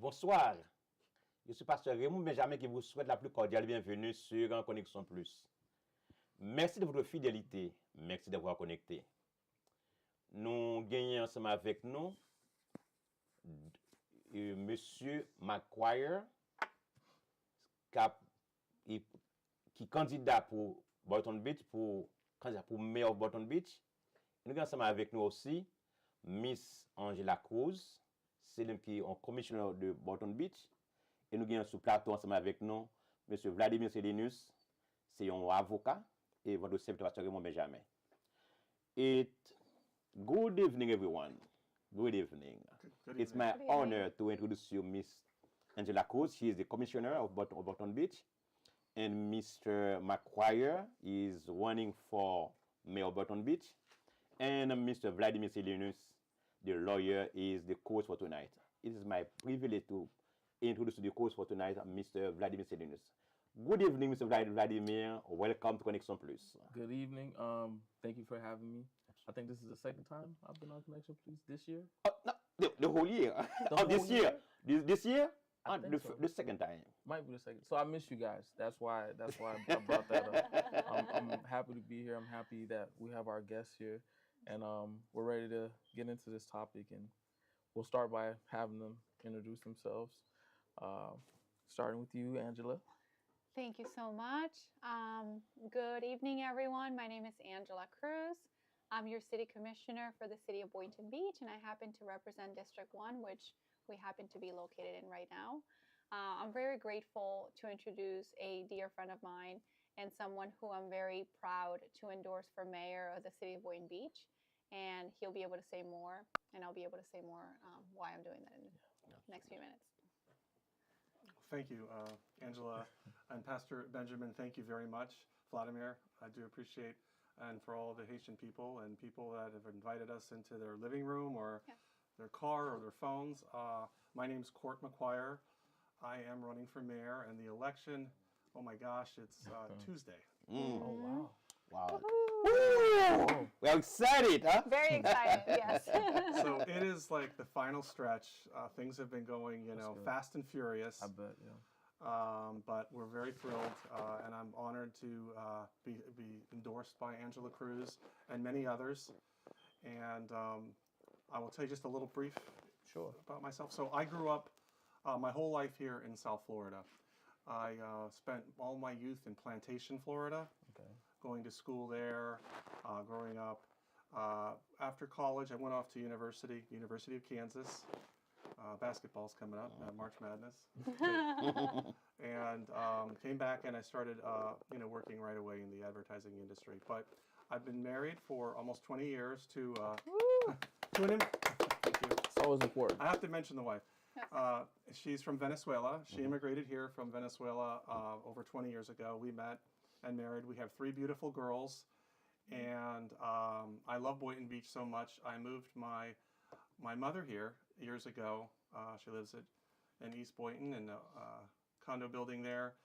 Bonsoir, je suis pasteur Raymond Benjamin qui vous souhaite la plus cordiale bienvenue sur Connexion Plus. Merci de votre fidélité, merci d'avoir connecté. Nous gagnons ensemble avec nous Monsieur McQUIRE, qui candidat pour Boynton Beach, pour maire de Boynton Beach. Nous gagnons ensemble avec nous aussi Miss Angela CRUZ, c'est lui qui est commissionnaire de Boynton Beach. Et nous avons sur plateau ensemble avec nous M. Vladimir CELUNICE, c'est un avocat, et votre serviteur Raymond Benjamin. Good evening, everyone. Good evening. It's my honor to introduce you Miss Angela CRUZ. She is the commissioner of Boynton Beach. And Mr. McQUIRE is running for mayor of Boynton Beach. And Mr. Vladimir CELUNICE, the lawyer, is the coach for tonight. It is my privilege to introduce the coach for tonight, Mr. Vladimir CELUNICE. Good evening, Mr. Vladimir. Welcome to Connexion Plus. Good evening. Thank you for having me. I think this is the second time I've been on Connexion Plus this year. No, the whole year. This year? The second time. Might be the second. So I miss you guys. That's why I brought that up. I'm happy to be here. I'm happy that we have our guests here. And we're ready to get into this topic, and we'll start by having them introduce themselves. Starting with you, Angela. Thank you so much. Good evening, everyone. My name is Angela CRUZ. I'm your city commissioner for the city of Boynton Beach, and I happen to represent District 1, which we happen to be located in right now. I'm very grateful to introduce a dear friend of mine and someone who I'm very proud to endorse for mayor of the city of Boynton Beach. And he'll be able to say more, and I'll be able to say more why I'm doing that in the next few minutes. Thank you, Angela and Pastor Benjamin. Thank you very much. Vladimir, I do appreciate, and for all the Haitian people and people that have invited us into their living room or their car or their phones. My name's McQUIRE. I am running for mayor, and the election, oh my gosh, it's Tuesday. Oh, wow. Wow. Woo! We're excited, huh? Very excited, yes. So it is like the final stretch. Things have been going, fast and furious. I bet, yeah. But we're very thrilled, and I'm honored to be endorsed by Angela CRUZ and many others. And I will tell you just a little brief about myself. So I grew up my whole life here in South Florida. I spent all my youth in Plantation, Florida. Okay. Going to school there, growing up. After college, I went off to University of Kansas. Basketball's coming up, March Madness. And came back and I started, working right away in the advertising industry. But I've been married for almost 20 years to an thank you. It's always important. I have to mention the wife. She's from Venezuela. She immigrated here from Venezuela over 20 years ago. We met and married. We have 3 beautiful girls, and I love Boynton Beach so much. I moved my mother here years ago. She lives in East Boynton in a condo building there,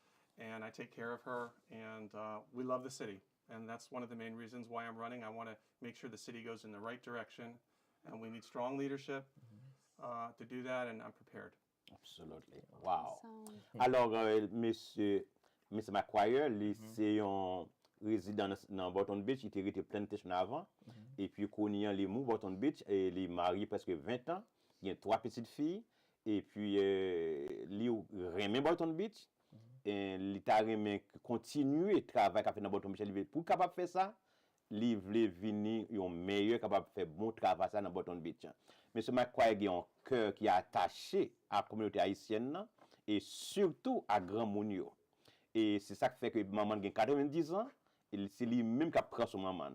and I take care of her, and we love the city, and that's one of the main reasons why I'm running. I want to make sure the city goes in the right direction, and we need strong leadership to do that, and I'm prepared. Absolutely. Wow. Alors, Mr. McQUIRE, c'est un résident dans Boynton Beach, il était resté Plantation avant, et puis il a les mous Boynton Beach, et il est marié presque 20 ans, il a 3 petites filles, et puis il remet Boynton Beach, et il a remis continuer le travail qu'il a fait dans Boynton Beach. Pour capable faire ça, il voulait venir un meilleur capable de faire bon travail dans Boynton Beach. Monsieur McQUIRE a un cœur qui est attaché à la communauté haïtienne et surtout à Grand Mounio. Et c'est ça qui fait que maman a 90 ans, et c'est lui-même qui prend son maman.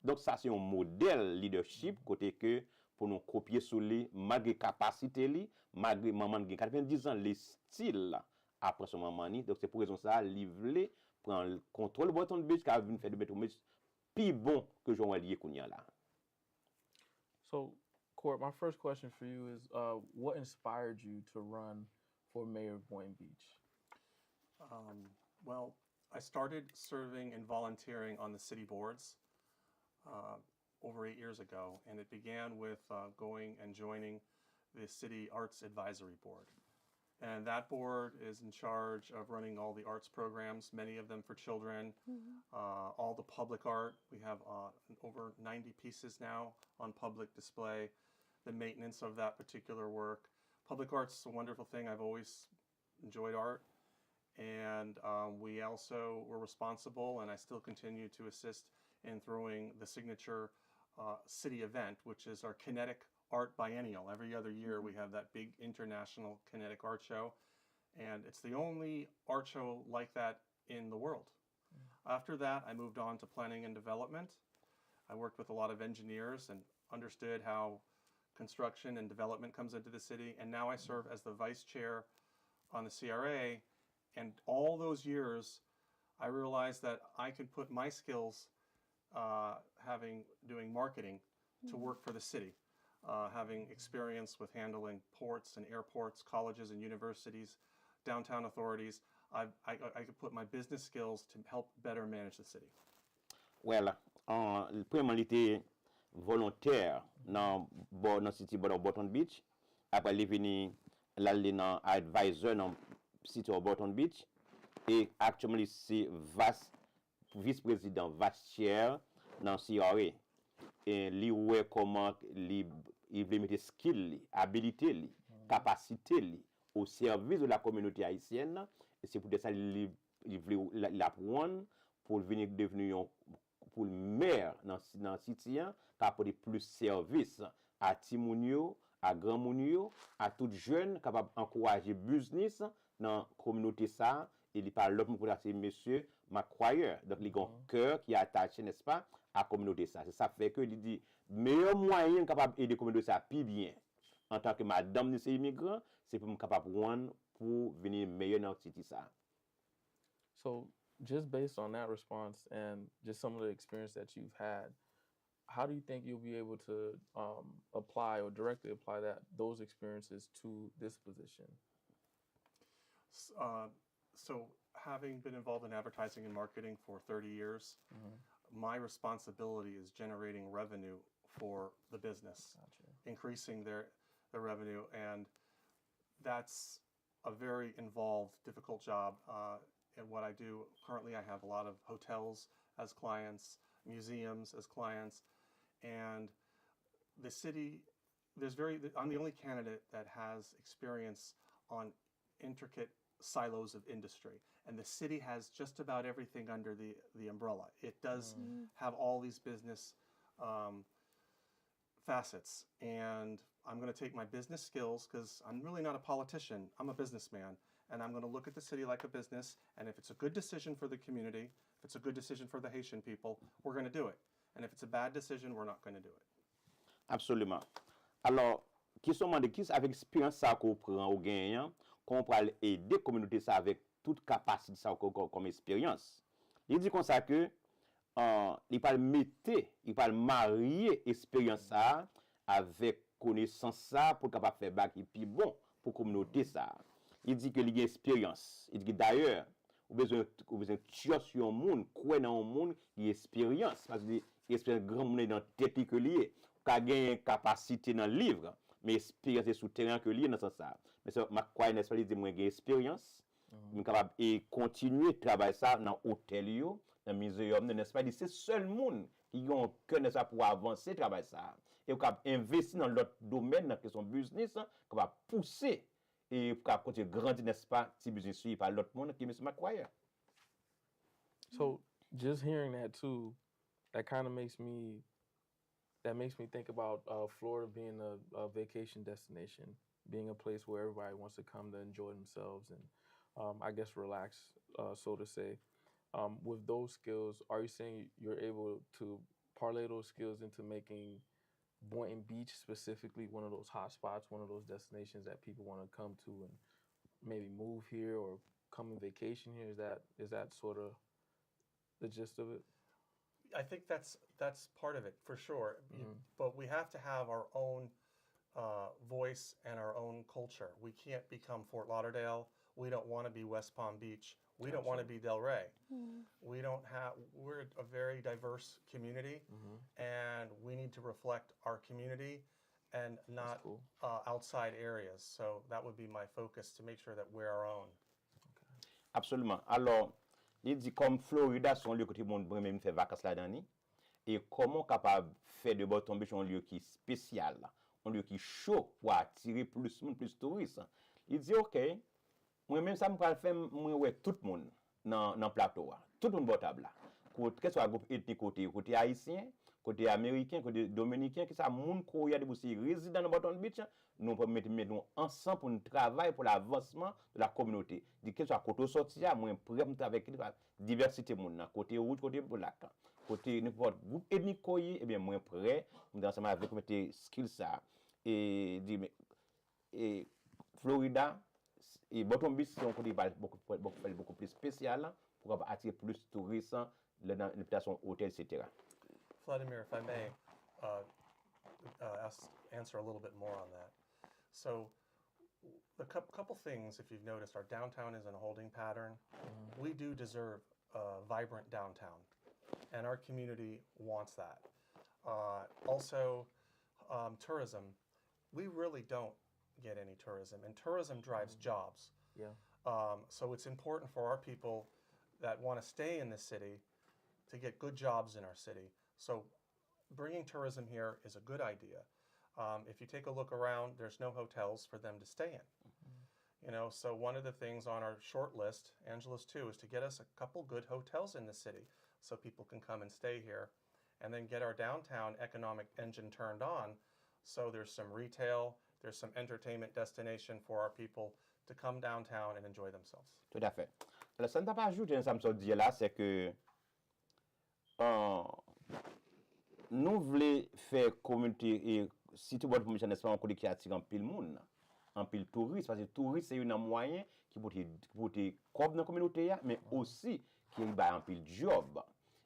Donc ça c'est un modèle leadership côté que pour nous copier sur lui malgré capacité lui, malgré maman a 90 ans, les styles après son maman ni. Donc c'est pour raison ça livrer prendre le contrôle de Boynton Beach qui a venu faire de Boynton Beach plus bon que Jean Lié Kounia là. So, Court, my first question for you is what inspired you to run for mayor of Boynton Beach? Well, I started serving and volunteering on the city boards over 8 years ago, and it began with going and joining the City Arts Advisory Board. And that board is in charge of running all the arts programs, many of them for children, all the public art. We have over 90 pieces now on public display, the maintenance of that particular work. Public art's is a wonderful thing. I've always enjoyed art. And we also were responsible, and I still continue to assist in throwing the signature city event, which is our Kinetic Art Biennial. Every other year we have that big international kinetic art show, and it's the only art show like that in the world. After that, I moved on to planning and development. I worked with a lot of engineers and understood how construction and development comes into the city, and now I serve as the vice chair on the CRA. And all those years, I realized that I could put my skills doing marketing to work for the city. Having experience with handling ports and airports, colleges and universities, downtown authorities, I could put my business skills to help better manage the city. Well, premièrement, il était volontaire dans City Board of Boynton Beach. Après, il est venu là advisor dans City of Boynton Beach. Et actuellement, c'est vice-président, vice-chair dans CRA. Et lui, ouais, comment il veut mettre skill, habilité, capacité au service de la communauté haïtienne. Et c'est pour ça qu'il veut l'apprendre pour venir devenir pour le maire dans le city, qui apporte plus de services à Timounio, à Grand Mounio, à tout jeune capable d'encourager business dans la communauté ça. Et il parle l'autre pour c'est monsieur McQUIRE. Donc il a un cœur qui est attaché, n'est-ce pas, à la communauté ça. C'est ça fait que il dit meilleur moyen capable d'aider la communauté ça plus bien en tant que madame de ces immigrants, c'est pour me capable pour venir meilleur dans le city ça. So, just based on that response and just some of the experience that you've had, how do you think you'll be able to apply or directly apply those experiences to this position? So having been involved in advertising and marketing for 30 years, my responsibility is generating revenue for the business, increasing their revenue, and that's a very involved, difficult job. And what I do currently, I have a lot of hotels as clients, museums as clients, and the city, I'm the only candidate that has experience on intricate silos of industry, and the city has just about everything under the umbrella. It does have all these business facets, and I'm going to take my business skills, because I'm really not a politician, I'm a businessman, and I'm going to look at the city like a business, and if it's a good decision for the community, if it's a good decision for the Haitian people, we're going to do it. And if it's a bad decision, we're not going to do it. Absolument. Alors, qui sont de qui avec expérience ça qu'on prend au gagnant, qu'on peut aider la communauté ça avec toute capacité ça comme expérience. Il dit comme ça que il peut mettre, il peut marier expérience ça avec connaissance ça pour capable faire bac et puis bon pour communauté ça. Il dit que il y a expérience. Il dit d'ailleurs ou besoin tuer sur un monde, quoi dans un monde, il y a expérience parce que expérience grand monde dans tête que lié, qu'a gagner capacité dans le livre, mais expérience est souterrain que lié dans ça. Mais ça McQuire n'est pas dit moi gagne expérience, suis capable et continuer travailler ça dans hôtel yo, dans muséum, n'est-ce pas, c'est seul monde qui ont cœur ça pour avancer travailler ça. Et capable investir dans l'autre domaine dans son business, capable pousser et pour continuer grandir, n'est-ce pas, si business suivi par l'autre monde qui est M. McQuire. So just hearing that too, that kind of makes me think about Florida being a vacation destination, being a place where everybody wants to come to enjoy themselves and I guess relax so to say. With those skills, are you saying you're able to parlay those skills into making Boynton Beach specifically one of those hot spots, one of those destinations that people want to come to and maybe move here or come on vacation here? Is that sort of the gist of it? I think that's part of it for sure. But we have to have our own voice and our own culture. We can't become Fort Lauderdale. We don't want to be West Palm Beach. We don't want to be Del Rey. We're a very diverse community, and we need to reflect our community and not outside areas. So that would be my focus, to make sure that we're our own. Absolument. Alors, il dit comme Florida son lieu côté monde même fait vacances là-dedans, et comment capable faire de Boynton Beach un lieu qui est spécial, un lieu qui est chaud pour attirer plus touristes. Il dit OK, moi-même ça me va faire moi ouais tout le monde dans plateau, tout le monde botable là. Que ce soit groupe ethnique côté haïtien, côté américain, côté dominicain, que ça monde qui y a des résidents dans Boynton Beach, nous pouvons mettre ensemble pour nous travailler pour l'avancement de la communauté. Dit que ce soit côté sorti, moi prêt pour travailler avec la diversité monde, côté rouge, côté black, côté n'importe groupe ethnique et bien moi prêt pour ensemble avec mettre skill ça et Florida et Boynton Beach c'est un côté beaucoup plus spécial pour attirer plus de touristes dans l'invitation hôtel, etc. Vladimir, if I may answer a little bit more on that. So a couple things, if you've noticed, our downtown is in a holding pattern. We do deserve a vibrant downtown, and our community wants that. Also, tourism. We really don't get any tourism, and tourism drives jobs. Yeah. So it's important for our people that want to stay in this city to get good jobs in our city. So bringing tourism here is a good idea. If you take a look around, there's no hotels for them to stay in. So one of the things on our short list, Angela's too, is to get us a couple good hotels in the city so people can come and stay here, and then get our downtown economic engine turned on. So there's some retail, there's some entertainment destination for our people to come downtown and enjoy themselves. Tout à fait. Alors, ça ne t'a pas ajouté, ça me soit dit là, c'est que nous voulons faire communauté et si tu vois pour mission n'est-ce pas un côté qui attire un pile monde, un pile touriste, parce que touriste c'est un moyen qui pour te couvrir dans la communauté, mais aussi qui va un pile job.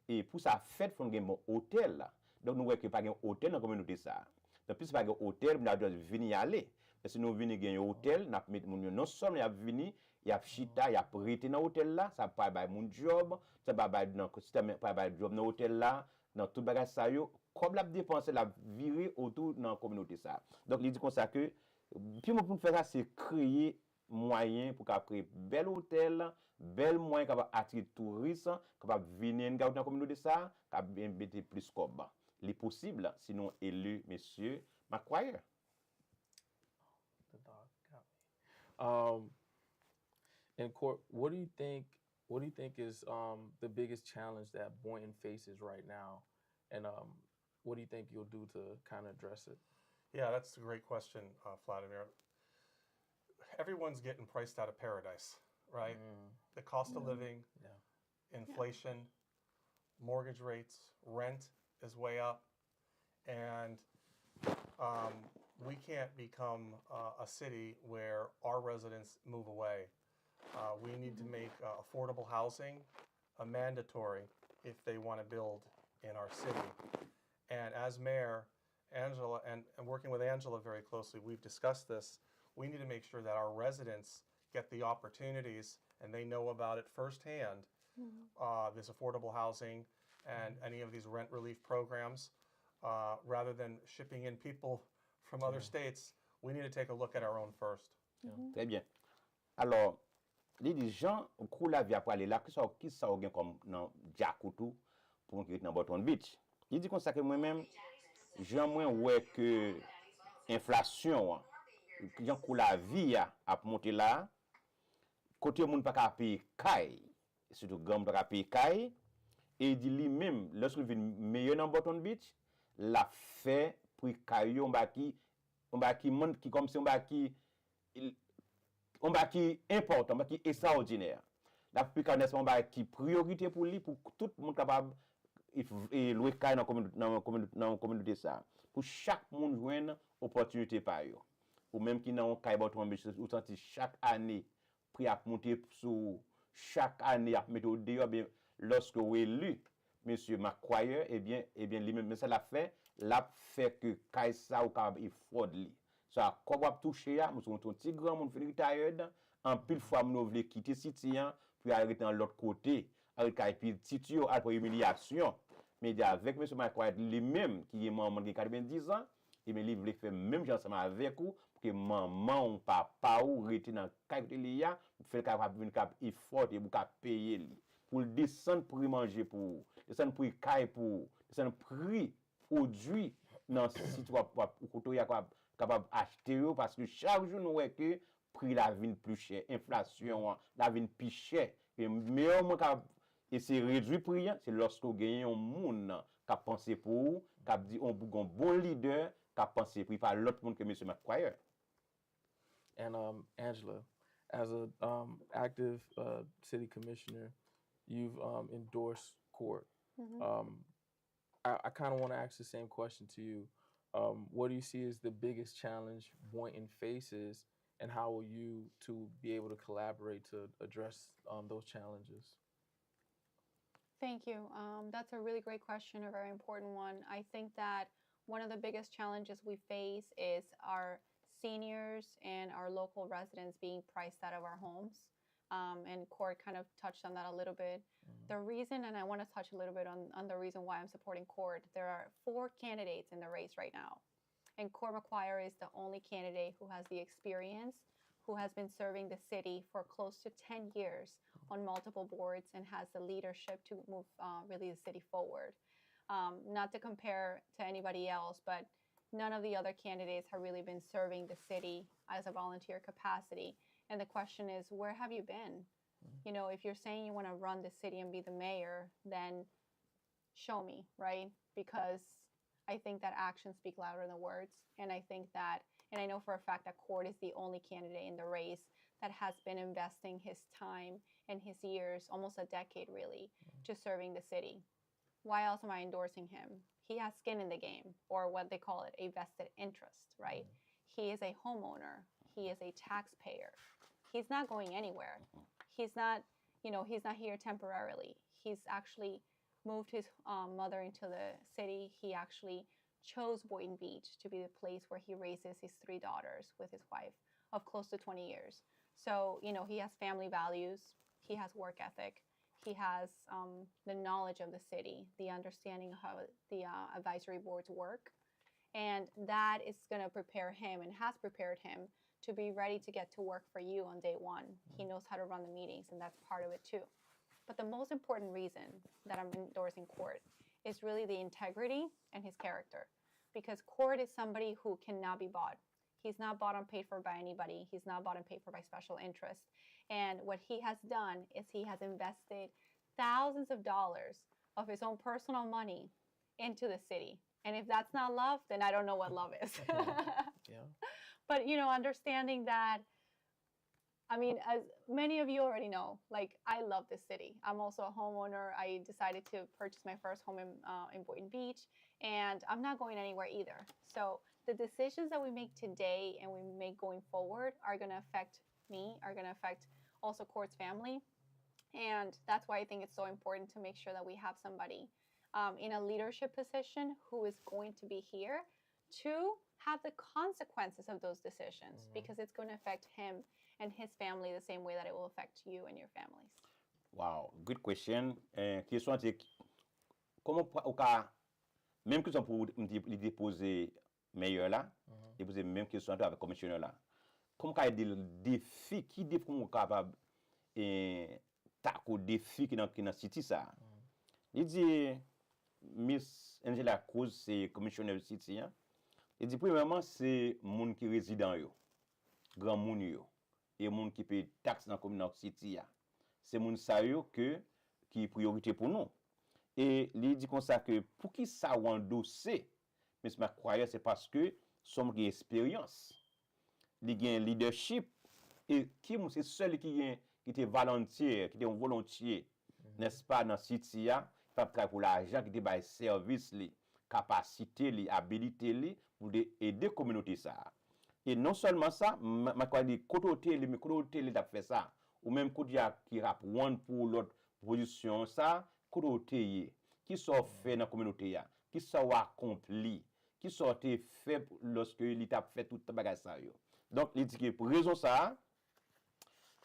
Et pour ça fait faut un bon hôtel là. Donc nous voyons que pas un hôtel dans la communauté ça. Donc plus pas un hôtel, nous doit venir aller. Parce que nous venir gagner hôtel, n'a mettre mon non seulement y a venir, y a chita, y a prêter dans hôtel là, ça pas bail mon job, ça pas bail dans système pas bail job dans hôtel là, dans tout bagage ça yo, comme la dépenser la virer autour dans la communauté ça. Donc il dit comme ça que puis pour faire ça c'est créer moyen pour créer bel hôtel, bel moyen capable attirer touristes, capable venir dans la communauté ça, capable mettre plus comme. Les possible sinon élu monsieur McQUIRE. The dog got me. In court, what do you think is the biggest challenge that Boynton faces right now, and what do you think you'll do to kind of address it? Yeah, that's a great question, Vladimir. Everyone's getting priced out of paradise, right? The cost of living, inflation, mortgage rates, rent is way up, and we can't become a city where our residents move away. We need to make affordable housing mandatory if they want to build in our city. And as mayor, Angela, and working with Angela very closely, we've discussed this. We need to make sure that our residents get the opportunities and they know about it firsthand, this affordable housing and any of these rent relief programs. Rather than shipping in people from other states, we need to take a look at our own first. Très bien. Alors, les gens qui la vie pour aller là, qui ça gagne comme dans Jakoutou pour qui dans Boynton Beach. Il dit comme ça que moi-même j'aime moins ouais que inflation, gens qui la vie a monter là, côté monde pas ka payer caille, surtout gamme pas ka payer caille, et il dit lui-même lorsqu'il vient meilleur dans Boynton Beach, la fait pour caille on ba qui monde qui comme si on ba qui important, qui extraordinaire. La preparedness c'est un bagage qui priorité pour lui pour tout le monde capable et louer caille dans communauté ça. Pour chaque monde joindre opportunité par yo. Ou même qui dans caille bâton ou senti chaque année prix à monter sur chaque année à mettre au dehors bien lorsque vous élu monsieur McQUIRE eh bien lui-même mais ça l'a fait que caille ça ou capable il fraud li. Ça comme va toucher à nous sommes un petit grand monde fait retired en pile fois nous voulons quitter citoyen puis arrêter dans l'autre côté avec puis petit yo après humiliation mais avec monsieur McQUIRE lui-même qui est membre de 90 ans et mais il voulait faire même chose ensemble avec vous pour que maman ou papa ou rete dans quartier liya faire capable venir cap effort et pour payer lui pour descendre pour manger pour descendre pour caille pour descendre prix produit dans site capable acheter parce que chaque jour nous voyons que prix la vie plus cher inflation la vie plus cher et meilleur et c'est réduit prix c'est lorsque vous gagnez un monde qui a pensé pour qui a dit on bon leader qui a pensé pour pas l'autre monde que monsieur McQUIRE. And Angela, as a active city commissioner, you've endorsed court. I kind of want to ask the same question to you. What do you see as the biggest challenge Boynton faces, and how will you to be able to collaborate to address those challenges? Thank you. That's a really great question, a very important one. I think that one of the biggest challenges we face is our seniors and our local residents being priced out of our homes. And court kind of touched on that a little bit. The reason, and I want to touch a little bit on the reason why I'm supporting court, there are 4 candidates in the race right now. And Court McQUIRE is the only candidate who has the experience, who has been serving the city for close to 10 years on multiple boards and has the leadership to move really the city forward. Not to compare to anybody else, but none of the other candidates have really been serving the city as a volunteer capacity. And the question is, where have you been? You know, if you're saying you want to run the city and be the mayor, then show me, right? Because I think that actions speak louder than words. And I think that, and I know for a fact that Court is the only candidate in the race that has been investing his time and his years, almost a decade really, to serving the city. Why else am I endorsing him? He has skin in the game, or what they call it, a vested interest, right? He is a homeowner. He is a taxpayer. He's not going anywhere. He's not, you know, he's not here temporarily. He's actually moved his mother into the city. He actually chose Boynton Beach to be the place where he raises his 3 daughters with his wife of close to 20 years. So, you know, he has family values. He has work ethic. He has the knowledge of the city, the understanding of how the advisory boards work. And that is going to prepare him and has prepared him to be ready to get to work for you on day one. He knows how to run the meetings, and that's part of it too. But the most important reason that I'm endorsing Court is really the integrity and his character. Because Court is somebody who cannot be bought. He's not bought and paid for by anybody. He's not bought and paid for by special interests. And what he has done is he has invested thousands of dollars of his own personal money into the city. And if that's not love, then I don't know what love is. Yeah. But, you know, understanding that, I mean, as many of you already know, like, I love this city. I'm also a homeowner. I decided to purchase my first home in Boynton Beach, and I'm not going anywhere either. So the decisions that we make today and we make going forward are going to affect me, are going to affect also Court's family. And that's why I think it's so important to make sure that we have somebody in a leadership position who is going to be here to have the consequences of those decisions, because it's going to affect him and his family the same way that it will affect you and your families. Wow, good question. Question c'est comment au cas même question pour déposer meilleur là, déposer même question avec commissionnaire là. Comment qu'a des défis qui défis capable tackle défi qui dans city ça. Il dit Miss Angela CRUZ c'est commissionnaire city hein. Il dit premièrement c'est monde qui résident yo. Grand monde yo. Et monde qui paye taxe dans commune city. C'est monde ça yo qui est priorité pour nous. Et il dit comme ça que pour qui ça ou endossé mais je crois c'est parce que sommes qui expérience. Il gagne leadership et qui c'est seul qui qui était volontaire, qui était un volontiers, n'est-ce pas, dans city ya, pas travailler pour l'argent qui était bail service li, capacité li, habilité li pour aider communauté ça. Et non seulement ça, ma quoi dit côté li t'a fait ça ou même côté qui rap one pour l'autre position ça, côté qui sont fait dans communauté ya, qui sont accompli, qui sont fait lorsque il t'a fait tout bagage ça yo. Donc il dit que pour raison ça,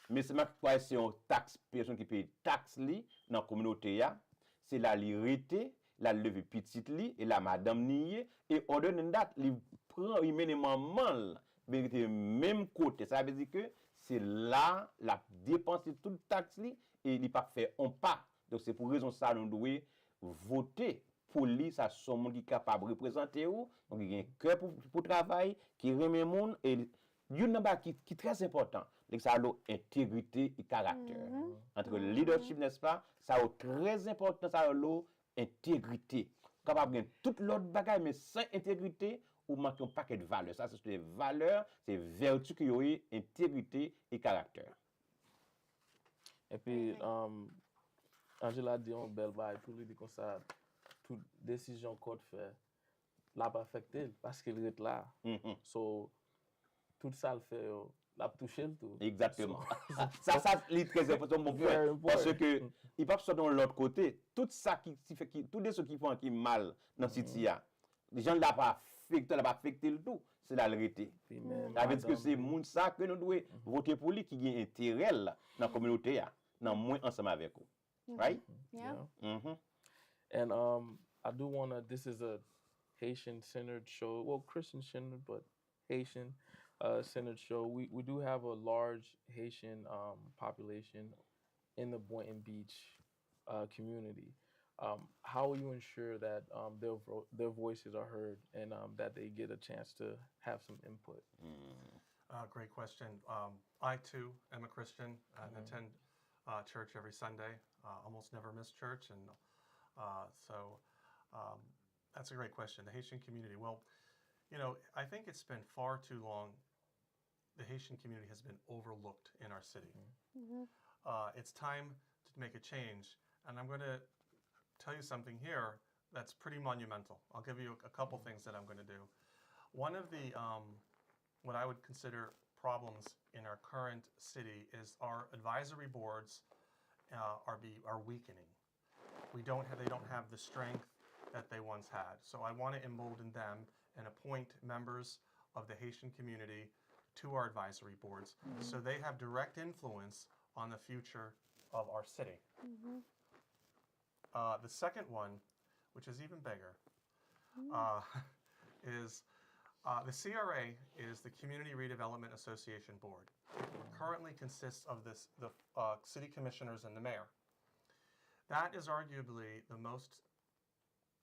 mais c'est ma c'est une taxe personne qui paye taxe li dans communauté ya, c'est la lirité, la levée petite li et la madame nié et ordonne une date, il prend immédiatement vérité même côté. Ça veut dire que c'est là la dépense de toute taxe li et il pas fait on pas. Donc c'est pour raison ça nous devons voter pour lui ça son monde qui est capable de représenter ou donc il y a un cœur pour travail qui remet monde et une number qui est très important, c'est ça l'intégrité et caractère. Entre le leadership, n'est-ce pas, ça a très important, ça a l'intégrité. Capable de toute l'autre bagaille, mais sans intégrité, ou manque un paquet de valeurs. Ça, c'est des valeurs, c'est vertu qui ont intégrité et caractère. Et puis, Angela dit un bel bail pour lui dire comme ça, toute décision qu'on fait, l'a pas affecté parce qu'il est là. So, tout ça le fait, l'a touché le tout. Exactement. ça c'est très important, mon frère. Parce que, il pas sortir de l'autre côté. Tout ça qui fait, tout ce qui font qui mal dans ce city, les gens ne l'ont pas affecté le tout. C'est la vérité. Avec que c'est moun ça que nous devons voter pour lui qui a intérêt dans la communauté, dans moins ensemble avec vous. Right? Yeah. And I do want to, this is a Haitian-centered show. Well, Christian-centered, but Haitian. Centered show. We do have a large Haitian population in the Boynton Beach community. How will you ensure that their voices are heard and that they get a chance to have some input? Great question. I too am a Christian and attend church every Sunday. Almost never miss church, and so that's a great question. The Haitian community. Well, you know, I think it's been far too long. The Haitian community has been overlooked in our city. It's time to make a change, and I'm going to tell you something here that's pretty monumental. I'll give you a couple things that I'm going to do. One of the, what I would consider problems in our current city is our advisory boards are weakening. They don't have the strength that they once had. So I want to embolden them and appoint members of the Haitian community to our advisory boards so they have direct influence on the future of our city. The second one, which is even bigger, is the CRA is the Community Redevelopment Association Board. It currently consists of the city commissioners and the mayor. That is arguably the most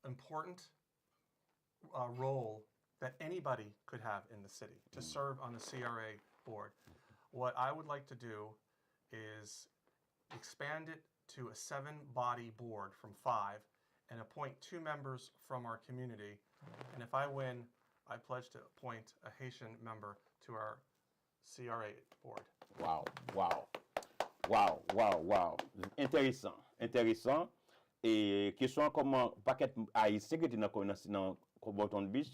important role that anybody could have in the city, to serve on the CRA board. What I would like to do is expand it to a 7-body board from 5 and appoint 2 members from our community. And if I win, I pledge to appoint a Haitian member to our CRA board. Wow. Intéressant. Et question comment paquet haïtien qui était dans Boynton Beach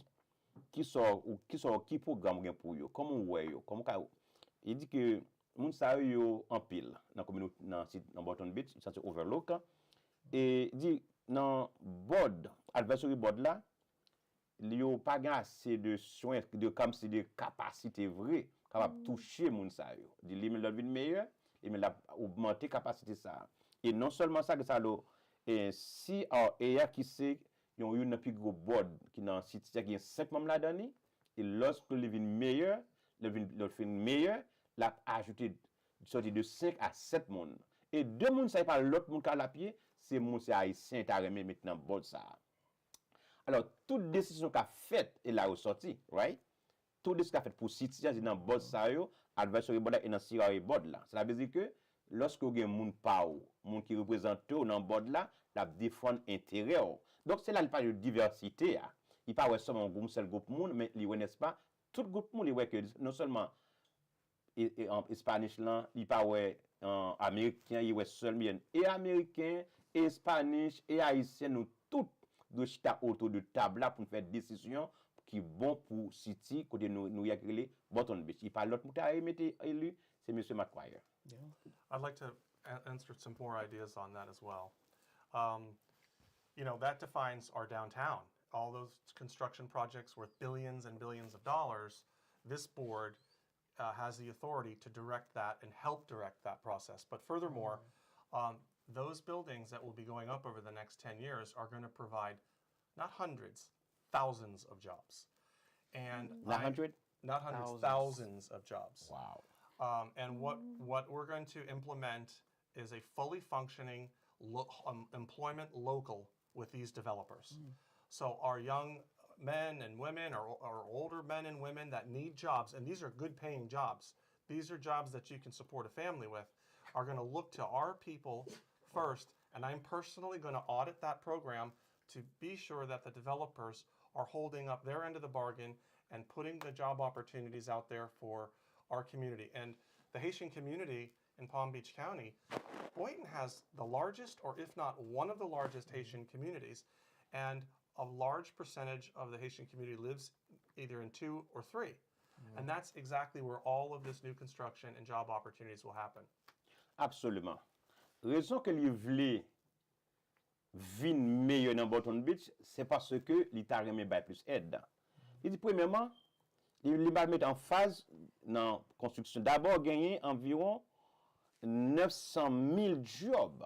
qui programme pour yo, comment ouais yo, comment il dit que moun sa yo en pile dans communauté dans Boynton Beach, ça c'est overlook et dit dans board advisory board là, il y a pas assez de soins de comme si de capacité vraie capable toucher moun sa yo. Dit li la vie meilleure et mais la augmenter capacité ça. Et non seulement ça que ça et si qui c'est yon une plus gros board qui dans site qui a 5 membres là-dedans et lorsque le vin meilleur l'a ajouté sorti de 5 à 7 monde et 2 monde ça pas l'autre monde à la pied c'est mon c'est haïtien t'a remis maintenant board ça. Alors toute décision qu'a faite et là ressorti, right? Toute décision qu'a faite pour site dans board ça yo advisory board et dans CRA board là. Ça veut dire que lorsque vous avez moun pa ou, moun qui représente dans board là, la défendre intérêt. Donc c'est là il parle de diversité. Il pas seulement un seul groupe moun, mais il n'est pas tout groupe moun il que non seulement en Spanish là, il pas Américains, il est seulement et Américains, et Spanish, et Haïtiens, nous tous de chita autour de table là pour faire des décisions qui bon pour City, côté nous y a créé Boston Beach. Il parle l'autre mouta élu, c'est M. McQUIRE. Yeah. I'd like to answer some more ideas on that as well. You know, that defines our downtown. All those construction projects worth billions and billions of dollars, this board has the authority to direct that and help direct that process. But furthermore, those buildings that will be going up over the next 10 years are going to provide not hundreds, thousands of jobs. And Not 100? not hundreds, Thousands. thousands of jobs. Wow. And what we're going to implement is a fully functioning employment local with these developers. So our young men and women, or older men and women that need jobs, and these are good paying jobs, these are jobs that you can support a family with, are going to look to our people first, and I'm personally going to audit that program to be sure that the developers are holding up their end of the bargain and putting the job opportunities out there for our community. And the Haitian community in Palm Beach County, Boynton has the largest, or if not one of the largest Haitian communities, and a large percentage of the Haitian community lives either in 2 or 3. And that's exactly where all of this new construction and job opportunities will happen. Absolument. Raison que li vle vin meilleur dans Boston Beach, c'est parce que li ta remen bay plus aide. Il dit premièrement, il va mettre en phase dans construction. D'abord gagner environ 900 000 jobs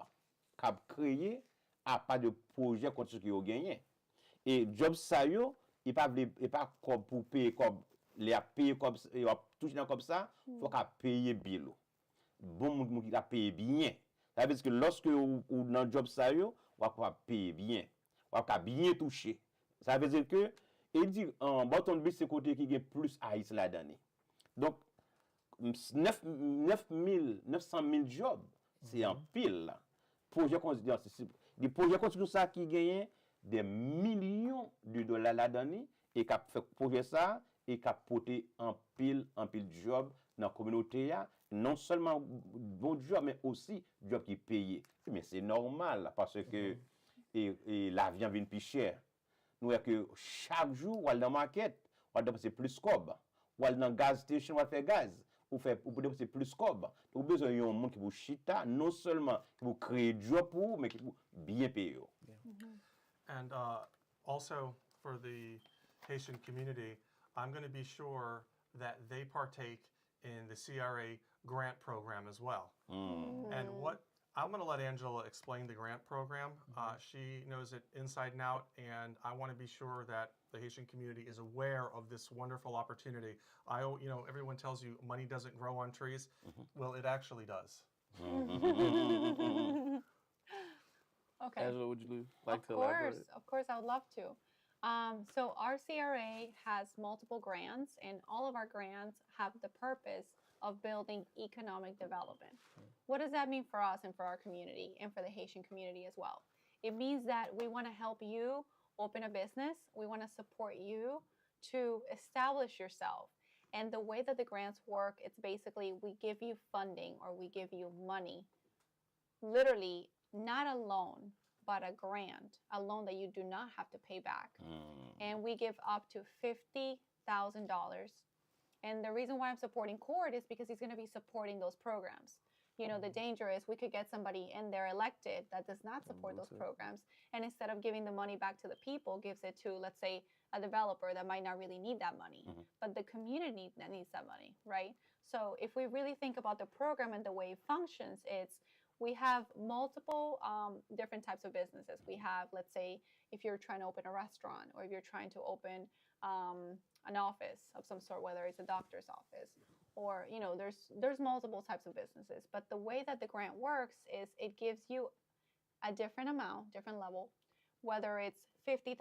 qu'a créé à pas de projet construction qui ont gagné. Et job ça yo, il pas comme pour payer comme les a payer comme toucher comme ça, faut qu'a payer bill. Bon moun qui a payé bien. Ça veut dire que lorsque ou dans job ça yo, on va payer bien. On va bien toucher. Ça veut dire que il dit en Boston Beach c'est côté qui gagne plus Haïti la dernière. Donc 900 000 jobs, c'est en pile là. Projet des projets construction ça qui gagne des millions de dollars la dernière et qui fait projet ça et qui porté en pile job dans la communauté, non seulement bon job, mais aussi job qui payé. Mais c'est normal parce que et l'avion vient plus cher. Nous voyons que chaque jour, on va dans la market, on va dépenser plus cob. On va dans la gaz station, on va faire gaz. On peut dépenser plus cob. Vous avez besoin d'un monde qui vous chita, non seulement qui vous crée job pour, mais qui vous bien payer. And also for the Haitian community, I'm going to be sure that they partake in the CRA grant program as well. And what I'm going to let Angela explain the grant program. She knows it inside and out, and I want to be sure that the Haitian community is aware of this wonderful opportunity. Everyone tells you money doesn't grow on trees. Well, it actually does. Okay. Angela, would you like to elaborate? Of course, I would love to. So our CRA has multiple grants, and all of our grants have the purpose of building economic development. What does that mean for us and for our community and for the Haitian community as well? It means that we want to help you open a business. We want to support you to establish yourself. And the way that the grants work, it's basically we give you funding or we give you money. Literally, not a loan, but a grant, a loan that you do not have to pay back. And we give up to $50,000. And the reason why I'm supporting Court is because he's going to be supporting those programs. You know, the danger is we could get somebody in there elected that does not support those programs. And instead of giving the money back to the people, gives it to, let's say, a developer that might not really need that money. But the community that needs that money, right? So if we really think about the program and the way it functions, we have multiple different types of businesses. We have, let's say, if you're trying to open a restaurant or if you're trying to open an office of some sort, whether it's a doctor's office or, you know, there's multiple types of businesses. But the way that the grant works is it gives you a different amount, different level, whether it's $50,000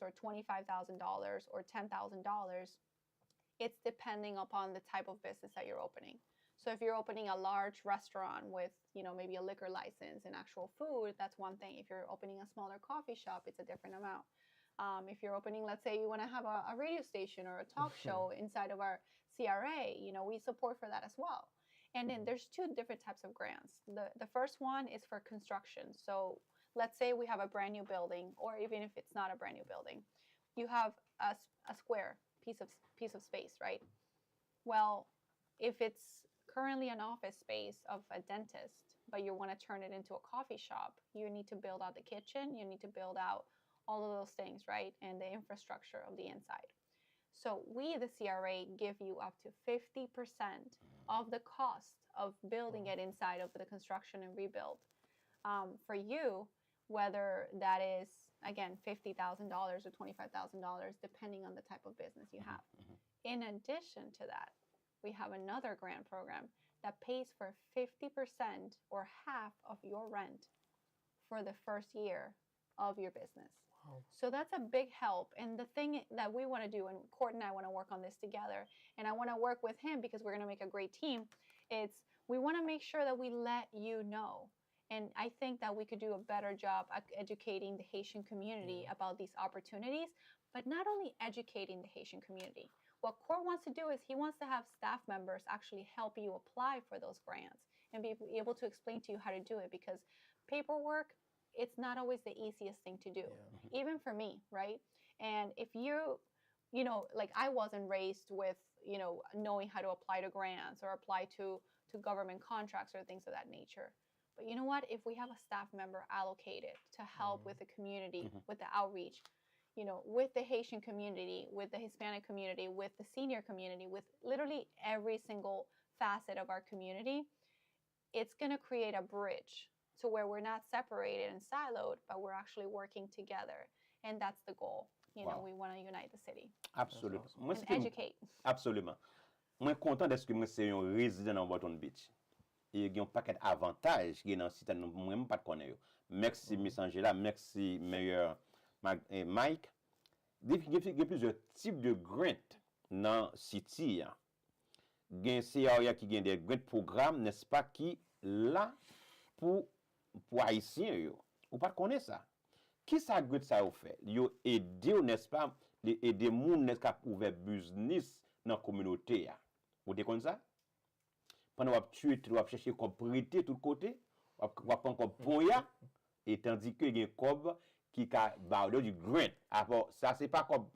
or $25,000 or $10,000. It's depending upon the type of business that you're opening. So if you're opening a large restaurant with, you know, maybe a liquor license and actual food, that's one thing. If you're opening a smaller coffee shop, it's a different amount. If you're opening, let's say you want to have a radio station or a talk show inside of our CRA, you know, we support for that as well. And then there's two different types of grants. The first one is for construction. So let's say we have a brand new building, or even if it's not a brand new building, you have a square piece of space, right? Well, if it's currently an office space of a dentist, but you want to turn it into a coffee shop, you need to build out the kitchen, you need to build out all of those things, right? And the infrastructure of the inside. So we, the CRA, give you up to 50% of the cost of building it inside of the construction and rebuild. For you, whether that is, again, $50,000 or $25,000, depending on the type of business you have. In addition to that, we have another grant program that pays for 50% or half of your rent for the first year of your business. Wow. So that's a big help. And the thing that we want to do, and Court and I want to work on this together, and I want to work with him because we're going to make a great team, it's we want to make sure that we let you know. And I think that we could do a better job at educating the Haitian community about these opportunities, but not only educating the Haitian community. What Court wants to do is he wants to have staff members actually help you apply for those grants and be able to explain to you how to do it, because paperwork, it's not always the easiest thing to do, even for me, right? And if you know, like I wasn't raised with, you know, knowing how to apply to grants or apply to government contracts or things of that nature. But you know what? If we have a staff member allocated to help with the community, with the outreach, you know, with the Haitian community, with the Hispanic community, with the senior community, with literally every single facet of our community, it's going to create a bridge to where we're not separated and siloed, but we're actually working together. And that's the goal. You know, we want to unite the city. Absolument. And educate. Absolument. Moi, content de ce que moi, c'est un résident dans Boynton Beach. Et il y a un paquet d'avantages qui sont dans le site, moi, je ne connais pas. Merci, Miss Angela. Merci, Mayor Mike. Il y a plusieurs types de grants dans le site. Il y a un CRA qui a des grants programmes, n'est-ce pas, qui là pour Haïtiens. Vous ne connaissez pas ça. Qui ça grant ça vous fait? Ils ont aidé, n'est-ce pas, aider les gens, n'est-ce pas, pour ouvrir business dans la communauté. Vous comprenez ça? Pendant que tu vas chercher comme prêter tout côté, tu vas prendre comme poya, et tandis que il y a un cob qui a du grant. Alors, ça, c'est pas comme,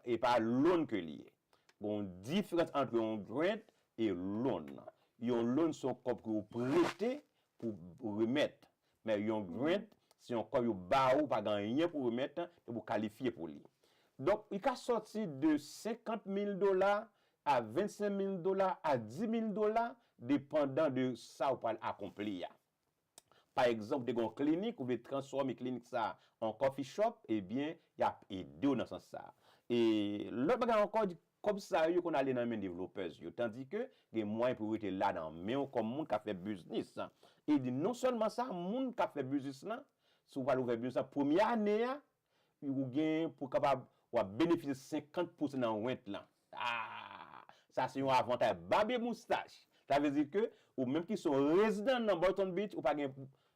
et pas loan que lié. Bon, différence entre un grant et loan. Il y a un loan, c'est un cob que vous prêtez pour remettre. Mais il y a un grant, c'est un cob que vous pas gagner pour remettre, et vous qualifier pour lui. Donc, il a sorti de $50,000 à $25,000 à $10,000, dépendant de ça ou pas accomplir. Par exemple, des cliniques, vous pouvez transformer clinique ça en coffee shop, eh bien, il y a deux dans ce sens ça. Et l'autre bagage encore comme ça, qu'on allait dans les développeurs, tandis que les moyens pour être là dans mais comme monde qui fait business. Et non seulement ça, monde qui fait business là, si vous allez ouvrir business première année, vous gagnez pour capable bénéficier 50% dans rente là. Ça c'est un avantage babé moustache. Ça veut dire que ou même qui sont résidents dans Boynton Beach ou pas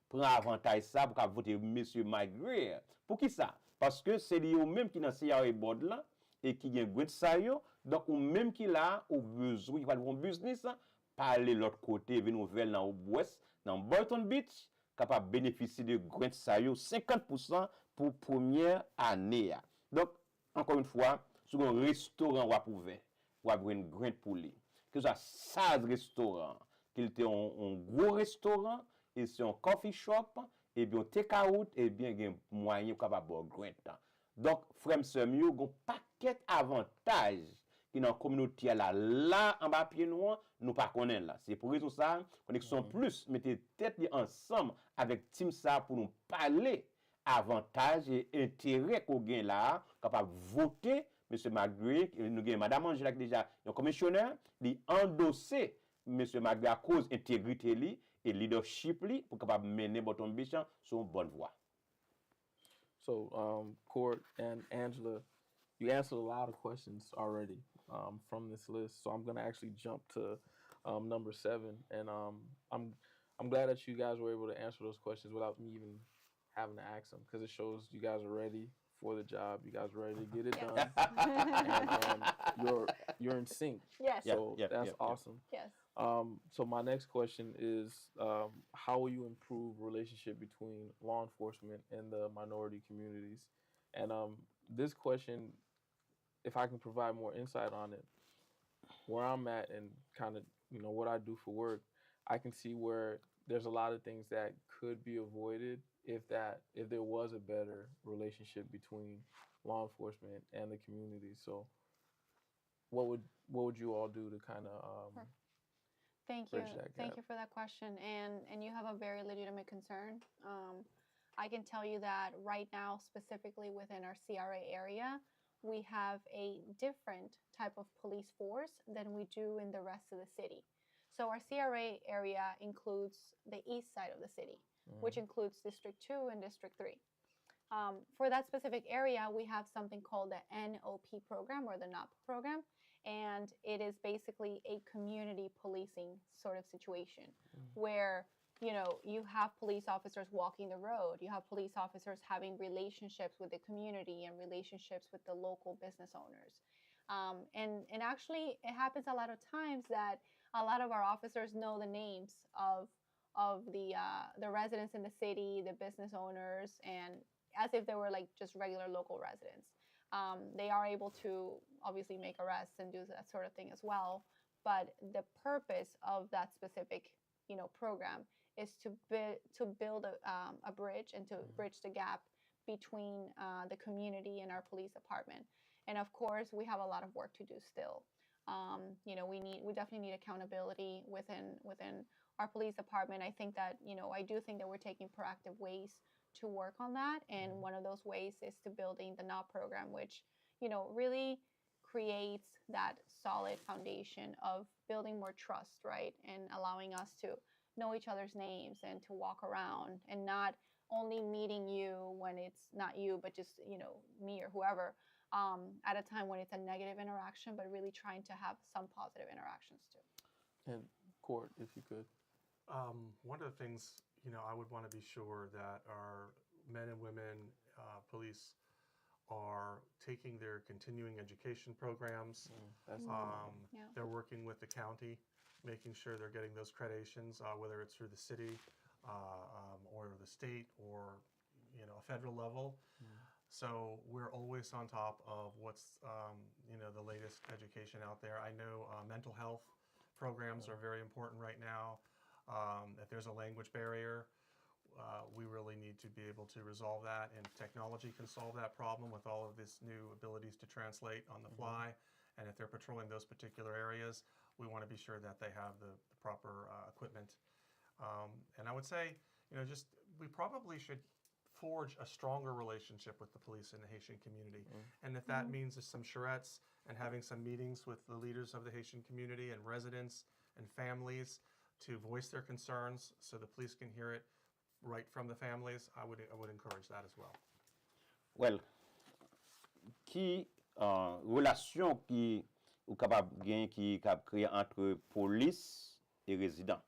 prend avantage ça pour voter monsieur McQUIRE. Pour qui ça? Parce que c'est lui même qui dans CRA board là et qui gagne good ça yo. Donc ou même qui là au besoin qui va un business parler l'autre côté venir nouvelle dans ouest dans Boynton Beach capable bénéficier de grant ça yo 50% pour première année. Donc encore une fois, sur un restaurant ou à ouvert ou avoir une grande pour lui. Que ça 16 restaurants, qu'il était un gros restaurant et c'est un coffee shop et bien take out et bien un moyen capable de grant. Donc frère sœur mieux gon paquet avantages qui dans communauté là en bas pied noir nous pas connaît là. C'est pour raison ça connexion plus mettez tête ensemble avec team ça pour nous parler avantages et intérêts qu'on gagne là capable voter monsieur McQUIRE, nous avons madame Angela qui déjà un commissionnaire, qui endosser monsieur McQUIRE à cause intégrité li et leadership li pour capable mener Boynton Beach sur une bonne voie. So, Court and Angela, you answered a lot of questions already from this list. So I'm going to actually jump to number 7, and I'm glad that you guys were able to answer those questions without me even having to ask them, because it shows you guys are ready for the job. You guys are ready to get it done. And you're in sync. Yes. So that's awesome. Yes. So my next question is, how will you improve relationship between law enforcement and the minority communities? And this question, if I can provide more insight on it, where I'm at and kind of, what I do for work, I can see where there's a lot of things that could be avoided if there was a better relationship between law enforcement and the community. So what would you all do to kind of Thank you. bridge that gap? Thank you for that question. And you have a very legitimate concern. I can tell you that right now, specifically within our CRA area, we have a different type of police force than we do in the rest of the city. So our CRA area includes the east side of the city, which includes District 2 and District 3. For that specific area, we have something called the NOP program, or the NOP program, and it is basically a community policing sort of situation where you have police officers walking the road, you have police officers having relationships with the community and relationships with the local business owners. And actually, it happens a lot of times that a lot of our officers know the names of the residents in the city, the business owners, and as if they were like just regular local residents. They are able to obviously make arrests and do that sort of thing as well. But the purpose of that specific, program is to build a bridge and to bridge the gap between the community and our police department. And of course, we have a lot of work to do still. We definitely need accountability within our police department. I think that, I do think that we're taking proactive ways to work on that. And one of those ways is to building the NOP program, which, really creates that solid foundation of building more trust, right? And allowing us to know each other's names and to walk around and not only meeting you when it's not you, but just, me or whoever, at a time when it's a negative interaction, but really trying to have some positive interactions too. And Court, if you could. One of the things, I would want to be sure that our men and women police are taking their continuing education programs. They're working with the county, making sure they're getting those accreditations, whether it's through the city or the state or a federal level. So we're always on top of what's the latest education out there. I know mental health programs are very important right now. If there's a language barrier, we really need to be able to resolve that, and technology can solve that problem with all of these new abilities to translate on the fly. And if they're patrolling those particular areas, we want to be sure that they have the proper equipment. And I would say, we probably should forge a stronger relationship with the police in the Haitian community. And if that means some charrettes and having some meetings with the leaders of the Haitian community and residents and families to voice their concerns so the police can hear it right from the families, I would encourage that as well. Well, qui relation qui ou capable gain qui cap créer entre police et résident.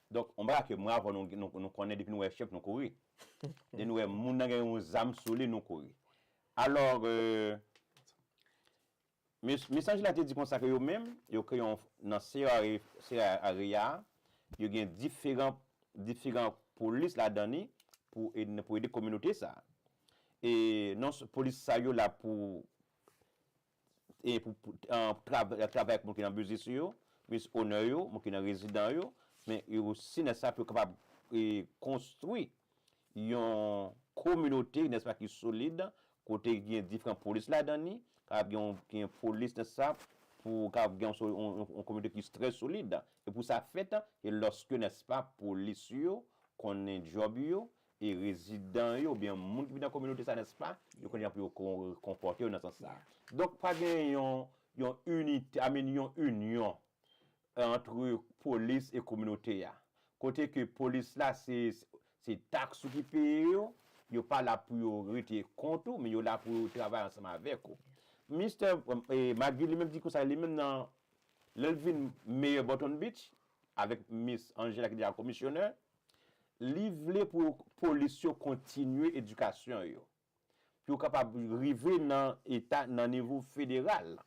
Donc on va que moi avant nous connaît depuis nous chef nous courir. Et nous moun nan gen une âme solide nous courir. Alors Miss Angela te dit comme ça que yo même yo créé dans area yo gen différents police là-dedans pour aider communauté ça. Et non police ça yo là pour travailler avec mon qui dans business yo, mis honneur yo, mon qui dans résident yo, mais yo aussi n'est ça pour capable construire une communauté n'est-ce pas qui solide côté il y a différents polices là-dedans, il y a police n'est ça pour une communauté qui est très solide et pour ça fait et lorsque n'est-ce pas police yo connaît job yo et résident yo ou bien monde qui vit dans communauté ça n'est-ce pas yo connaît pour comporter dans sens ça. Donc pas une unité, une union entre police et communauté ya. Côté que police là c'est taxe qui paye yo pas là pour rester compte mais yo là pour travailler ensemble avec vous. Mr. Magui lui-même dit que ça lui-même dans l'Elvin Mayor Button Beach avec Miss Angela qui est la commissionnaire livrer pour police continuer éducation yo pour capable arriver dans état dans niveau fédéral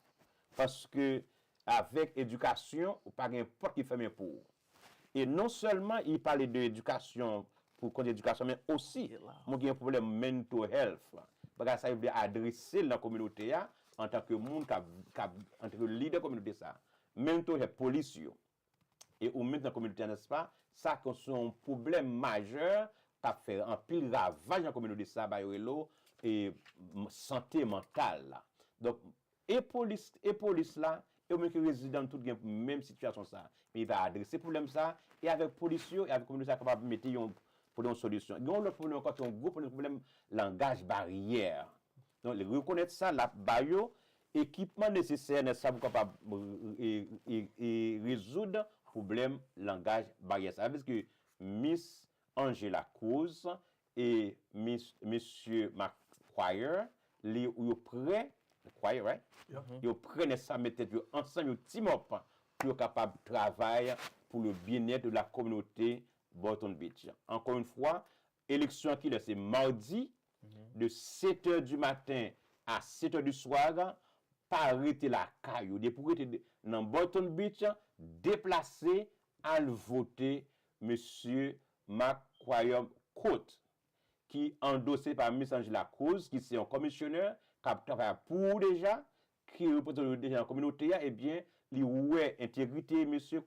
parce que avec éducation, ou pas n'importe qui fait pour. Et non seulement il parlait de éducation pour contre éducation, mais aussi, moi j'ai un problème mental health. Parce que ça veut adresser la communauté en tant que monde, en tant que leader de la communauté. Mental health, police. Et ou même dans la communauté, n'est-ce pas? Ça, c'est un problème majeur qui a fait un pile ravage dans la communauté, ça, et santé mentale. Donc, et police là, et même qui résident dans toute la même situation, ça. Mais il va adresser le problème, ça, et avec police, et avec la communauté, capable de mettre une solution. Il y a un problème encore, c'est un gros problème, langage barrière. Donc, reconnaître ça, la barrière, équipement nécessaire, n'est-ce pas, pour capable résoudre problème langage barrière. Ça veut dire que Miss Angela CRUZ et Monsieur McQUIRE, ils prêts, McQUIRE, right? Ils prennent ça, mettent ensemble, ils team up pour être capable de travailler pour le bien-être de la communauté Boynton Beach. Encore une fois, élection qui c'est mardi de 7h du matin à 7h du soir, pas arrêter la caillou, pour être dans Boynton Beach, déplacé à voter Monsieur McQUIRE Courts, qui endossé par Miss Angela CRUZ, qui c'est un commissionnaire qui travaille pour déjà, qui représente déjà la communauté, eh bien, il ouais intégrité Monsieur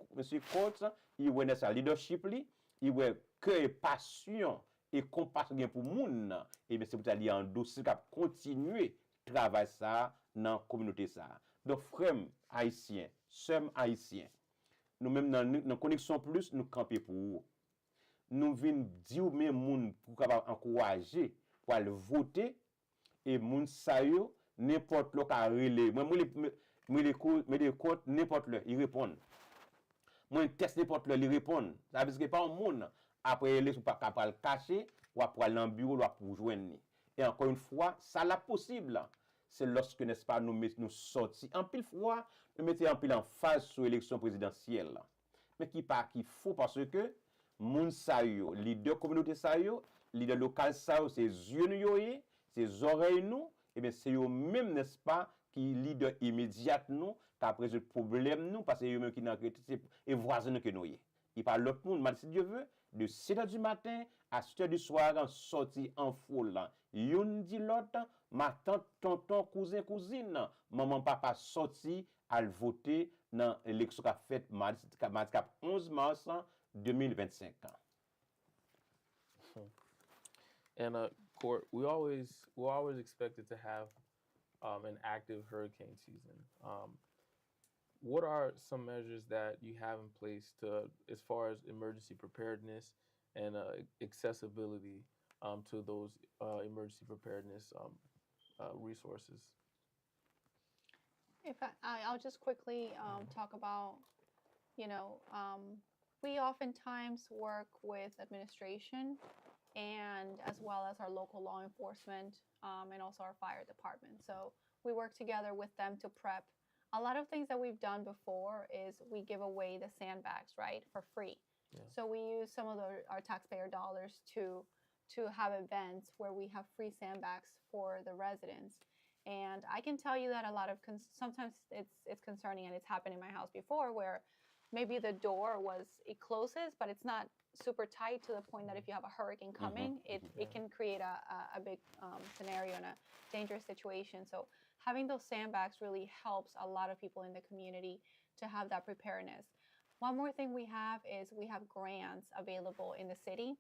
Courts, il ouais sa leadership, il ouais cœur et passion et compassion pour monde, et bien c'est pour ça qu'il endossé qui continuer travailler ça dans la communauté ça. Donc frères haïtiens, sœurs haïtiens, nous-mêmes dans Connexion Plus, nous camper pour vous. Nous venons dire même moun pour capable encourager pour aller voter et moun sa yo n'importe le ka relé. Moi les comptes n'importe le, ils répondent. Moi test n'importe le, ils répondent. Ça veut dire que pas un monde après les pas capable cacher ou après aller dans bureau ou pour joindre. Et encore une fois, ça la possible. C'est lorsque, n'est-ce pas, nous sortis. En pile fois, nous mettons en pile en phase sur l'élection présidentielle. Mais qui faut parce que, moun sa yo, leader communauté sa yo, leader local sa yo, c'est yeux nous c'est oreilles nous, et bien c'est eux même, n'est-ce pas, qui leader immédiat nous, qui a résoudre le problème nous, parce que eux même qui n'ont et voisins que nous y. Il parle l'autre monde, mais si Dieu veut, de 7h du matin à 7h du soir, sorti en foule. Yon dit l'autre, ma tante, tonton, cousin, cousine, maman, papa sorti à voter dans l'élection qu'a faite mardi 11 mars 2025. And Court, we're always expected to have an active hurricane season. What are some measures that you have in place as far as emergency preparedness and accessibility to those emergency preparedness resources? I'll just quickly talk about, we oftentimes work with administration and as well as our local law enforcement and also our fire department. So we work together with them to prep. A lot of things that we've done before is we give away the sandbags, right, for free. Yeah. So we use some of our taxpayer dollars to have events where we have free sandbags for the residents. And I can tell you that a lot of sometimes it's concerning, and it's happened in my house before where maybe the door it closes, but it's not super tight to the point that if you have a hurricane coming, it can create a big scenario and a dangerous situation. So having those sandbags really helps a lot of people in the community to have that preparedness. One more thing we have is we have grants available in the city,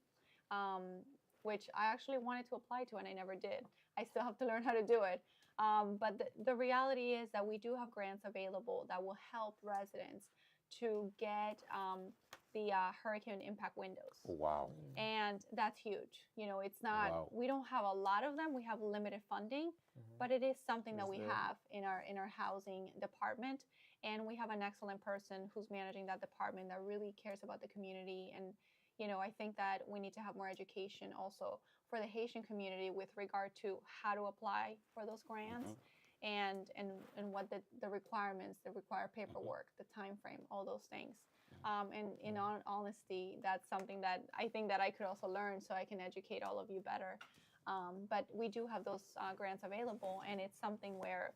which I actually wanted to apply to and I never did. I still have to learn how to do it. But the reality is that we do have grants available that will help residents to get the hurricane impact windows. Wow. And that's huge. It's not, we don't have a lot of them. We have limited funding, but it is something that we have in our housing department. And we have an excellent person who's managing that department that really cares about the community. And, I think that we need to have more education also for the Haitian community with regard to how to apply for those grants. And what the requirements, the required paperwork, the time frame, all those things. And in all honesty, that's something that I think that I could also learn so I can educate all of you better. But we do have those grants available, and it's something where,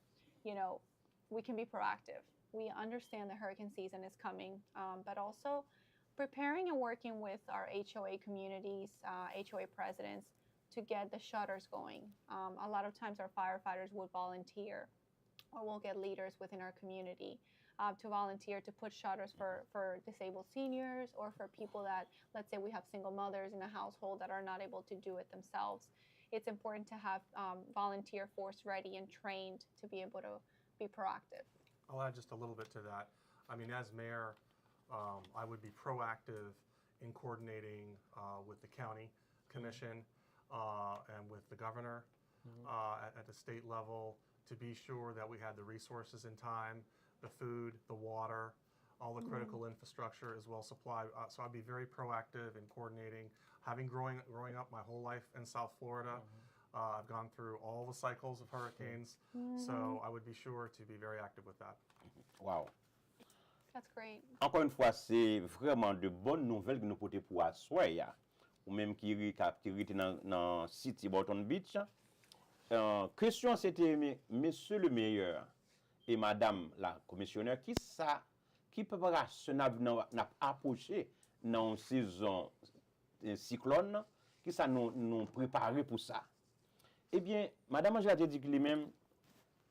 we can be proactive. we understand the hurricane season is coming, but also preparing and working with our HOA communities, HOA presidents, to get the shutters going. A lot of times our firefighters would volunteer, or we'll get leaders within our community to volunteer to put shutters for disabled seniors, or for people that, let's say we have single mothers in a household that are not able to do it themselves. It's important to have volunteer force ready and trained to be able to be proactive. I'll add just a little bit to that. I mean, as mayor, I would be proactive in coordinating with the county commission and with the governor at the state level to be sure that we had the resources in time, the food, the water, all the critical infrastructure is well supplied. So I'd be very proactive in coordinating. Having growing up my whole life in South Florida, I've gone through all the cycles of hurricanes, so I would be sure to be very active with that. Wow. That's great. Encore une fois, c'est vraiment de bonnes nouvelles que nous portons pour asseoir, ou même qui est dans City Boynton Beach. Question c'était, monsieur le meilleur et madame la commissionnaire, qui préparation n'a approché dans une saison cyclone, qui ça nous préparer pour ça? Eh bien, madame Angela a dit que lui-même,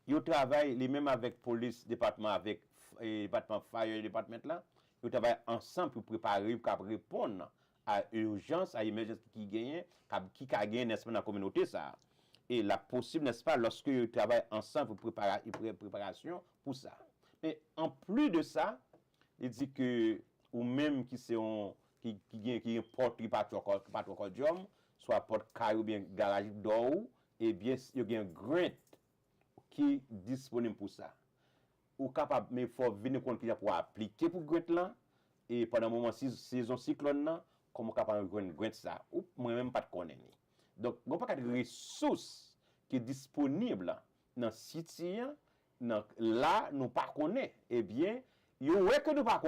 il travaille lui-même avec police, département, avec département fire, département là, il travaille ensemble pour préparer, pour répondre à l'urgence, à l'émergence qui gagne, qui a gagné, n'est-ce pas, dans la communauté, ça. Et la possible, n'est-ce pas, lorsque ils travaillent ensemble pour préparation pour ça. Mais en plus de ça, il dit que, ou même qui importe, qui pas trop d'hommes, soit porte car ou bien garage d'or, et bien, il y a un grant qui est disponible pour ça. Ou capable, mais il faut venir compte qu'il y a pour appliquer pour grant là, et pendant un moment, saison cyclone là, comment capable de grant ça, ou moi-même pas de connaître. Donc, il n'y a pas de ressources qui sont disponibles dans le site, là, nous ne connaissons pas. Eh bien, il y a que nous ne connaissons pas.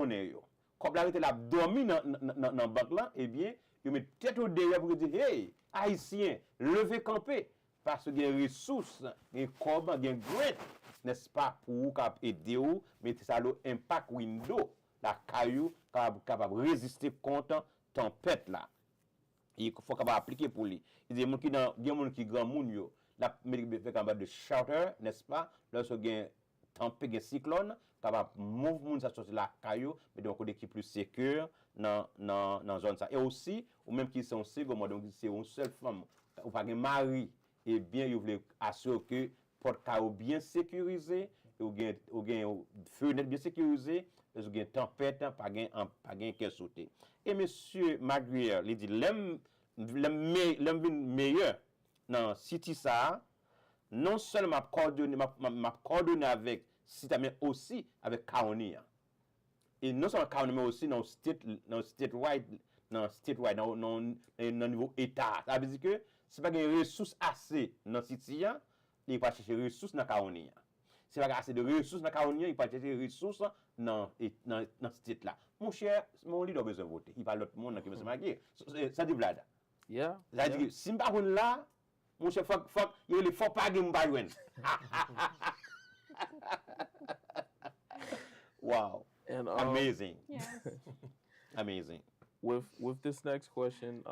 Comme la vérité, la dormi dans la banque là, eh bien, il met tête au derrière pour dire, hey, Haïtiens, levez camper. Parce qu'il y a des ressources, il y a des grants, n'est-ce pas, pour vous aider, mais ça a l'impact window, la caillou, capable de résister contre tempête là. Il faut qu'on va appliquer pour lui. Il y a des gens qui grand moun yo, la fait en bas de shelter, n'est-ce pas? Lorsque il y a tempête, un cyclone, capable move moun ça sortir la caillou, mais donc côté qui plus sécure dans zone ça. Et aussi, ou même qui sont single, donc c'est une seule femme, ou pas un mari, et bien il voulait assurer que porte caillou bien sécurisé, ou gain fenêtre bien sécurisé, ou gain tempête, pas gain qui sauter. Et monsieur McQUIRE, il dit l'homme meilleur dans city ça, non seulement m'a coordonné avec city mais aussi avec county. Et non seulement county mais aussi dans statewide dans niveau état. Ça veut dire que c'est pas une ressource assez dans city, il va chercher ressources dans county. C'est pas assez de ressources dans county, il va chercher ressources dans state là. Mon cher, mon leader besoin de voter. Il parle l'autre monde qui veut se marier. Ça dit Vlad. Yeah. Ça dit que si m'pa kon là, mon cher il faut pas que m'pa joindre. Wow. And amazing. Yes. Amazing. With this next question,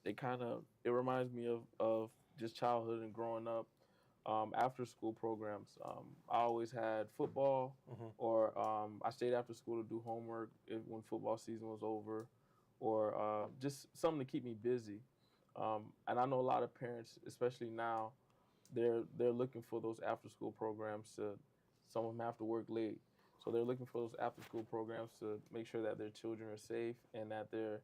it reminds me of just childhood and growing up. After school programs, I always had football, or I stayed after school to do homework when football season was over, or just something to keep me busy. And I know a lot of parents, especially now, they're looking for those after school programs. Some of them have to work late, so they're looking for those after school programs to make sure that their children are safe and that they're,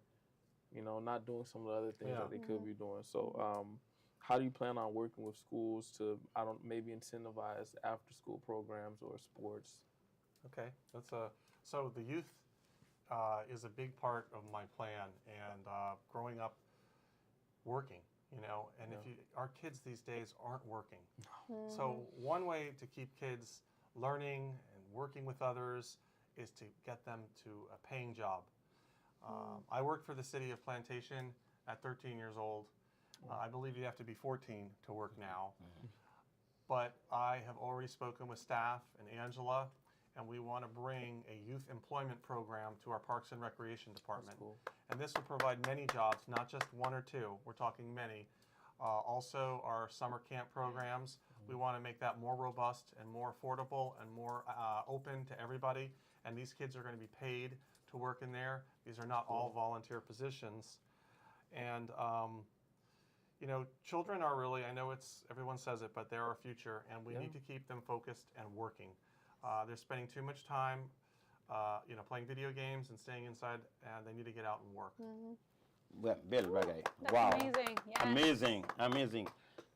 not doing some of the other things that they could be doing. So. How do you plan on working with schools to, maybe incentivize after-school programs or sports? Okay, so the youth is a big part of my plan, and growing up working, and our kids these days aren't working. So one way to keep kids learning and working with others is to get them to a paying job. I worked for the city of Plantation at 13 years old. I believe you have to be 14 to work now. But I have already spoken with staff and Angela, and we want to bring a youth employment program to our Parks and Recreation Department. Cool. And this will provide many jobs, not just one or two. We're talking many. Also, our summer camp programs, we want to make that more robust and more affordable and more open to everybody. And these kids are going to be paid to work in there. These are not all volunteer positions. And, you know, children are really, I know everyone says it, but they're our future, and we need to keep them focused and working. They're spending too much time, you know, playing video games and staying inside, and they need to get out and work. Belle bagaille. That's Wow. amazing. Yes. Amazing, amazing.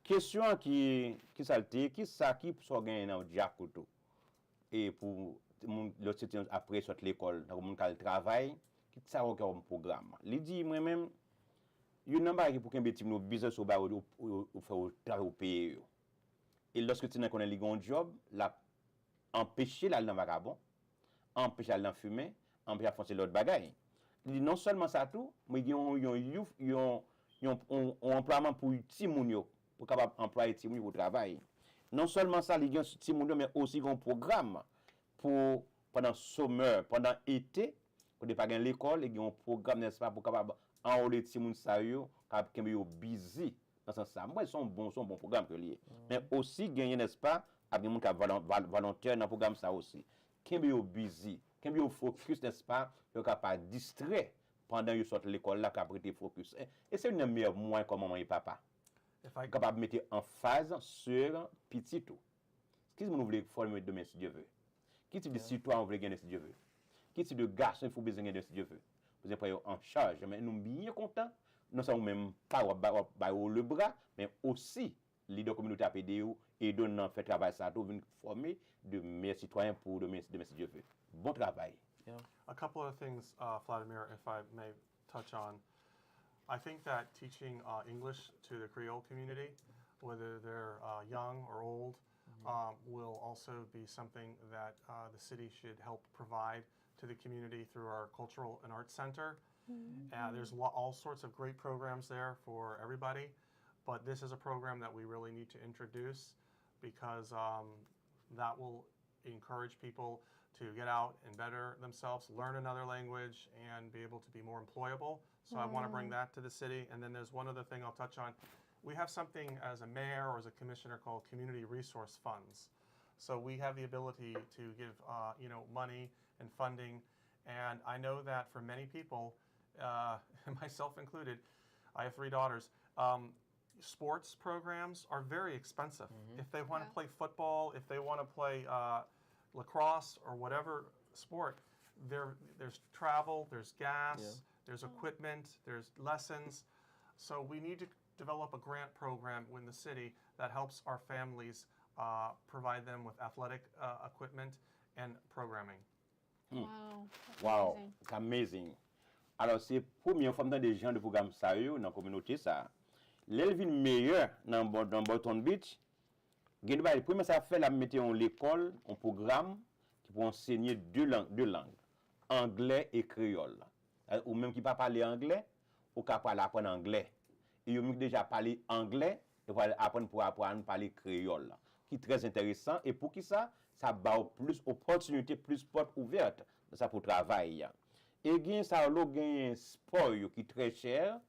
Question qui salte, qui ça qui soit gagné dans Diakoto et pour l'autre après sortir l'école, dans mon cas le travail, qui ça au un programme. Il dit moi même you number qui pour qu'un petit no business au ba ou faire au travail au pays. Et lorsque tu n'as connais un job, la empêcher la dans vagabond, empêcher la dans fumer, empêcher à faire l'autre bagaille. Il dit non seulement ça tout, mais ils ont un emploiement pour petit moun yo, pour capable employer petit moun pour travail. Non seulement ça, ils ont petit moun yo, mais aussi un programme pour pendant sommer, pendant été, pour ne pas gagner l'école, ils ont un programme n'est-ce pas pour capable enrôler petit moun ça yo, capable yo busy dans ce sens. Moi, son bon programme que lié. Mais aussi gagner n'est-ce pas avec moun qui volontaire dans programme ça aussi. Kembe yo busy, kembe yo focus n'est-ce pas, yo capable distrait pendant yo sortent l'école là capable rester focus. Et c'est une meilleure moyen comme maman et papa. Capable de mettre en phase sur petit tout. Qu'est-ce que vous voulez former demain si Dieu veut? Qui type de citoyen vous voulez gagner si Dieu veut? Qui type de garçon il faut besoin gagner si Dieu veut? Vous êtes en charge, mais nous bien contents. Nous sommes même pas le bras, mais aussi leader communautaire APD et donnant fait travail ça pour venir former de meilleurs citoyens pour demain si Dieu veut. Bon travail. Yeah. A couple of things, Vladimir, if I may touch on. I think that teaching English to the Creole community, whether they're young or old, will also be something that the city should help provide to the community through our Cultural and Arts Center. There's all sorts of great programs there for everybody, but this is a program that we really need to introduce because that will encourage people to get out and better themselves, learn another language, and be able to be more employable. So I want to bring that to the city. And then there's one other thing I'll touch on. We have something as a mayor or as a commissioner called community resource funds. So we have the ability to give you know, money and funding. And I know that for many people, myself included, I have 3 daughters, sports programs are very expensive. If they want to play football, if they want to play lacrosse or whatever sport, there's travel, there's gas, there's equipment, there's lessons. So we need to develop a grant program in the city that helps our families provide them with athletic equipment and programming. Wow. Wow, c'est amazing. Alors, c'est la première fois dans des gens de programme sérieux dans la communauté ça. L'elvin meilleur dans Boston Beach, la première ça fait la mettre en l'école, un programme qui pour enseigner deux langues, anglais et créole. Ou même qui pas parler anglais, ou capable apprendre anglais. Et yo déjà parler anglais et pour apprendre à parler créole, qui est très intéressant et pour qui ça bat plus opportunité, plus portes ouvertes ça pour travail. Et gain ça gain sport qui est très cher.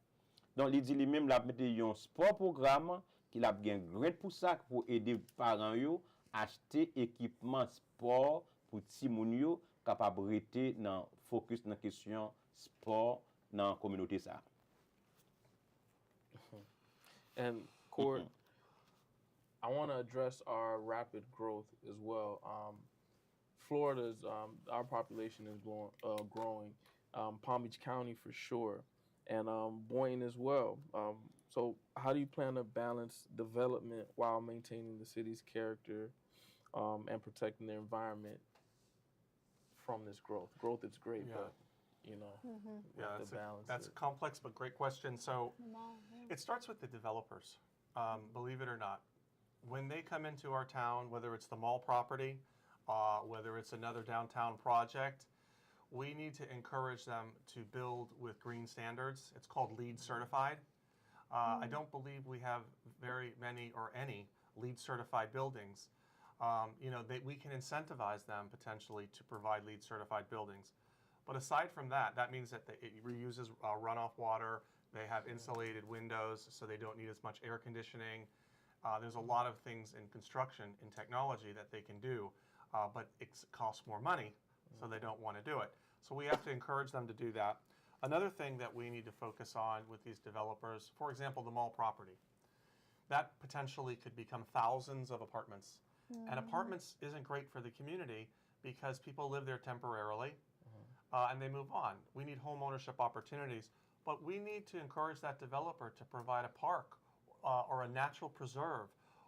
Donc il dit lui-même la mettre un sport programme qui a bien grand pour ça pour aider parents yo acheter équipement sport pour ti moun yo capable rester dans focus dans question sport dans communauté ça. And Court, I want to address our rapid growth as well. Florida's our population is growing. Palm Beach County for sure, and Boynton as well. So how do you plan to balance development while maintaining the city's character and protecting the environment from this growth? Growth is great, but you know, that's a complex but great question. So it starts with the developers, believe it or not. When they come into our town, whether it's the mall property, whether it's another downtown project, we need to encourage them to build with green standards. It's called LEED certified. I don't believe we have very many or any LEED certified buildings. we can incentivize them potentially to provide LEED certified buildings. But aside from that, that means that it reuses runoff water. They have insulated windows, so they don't need as much air conditioning. There's a lot of things in construction and technology that they can do, but it costs more money, so they don't want to do it. So we have to encourage them to do that. Another thing that we need to focus on with these developers, for example, the mall property, that potentially could become thousands of apartments. And apartments isn't great for the community because people live there temporarily and they move on. We need home ownership opportunities, but we need to encourage that developer to provide a park or a natural preserve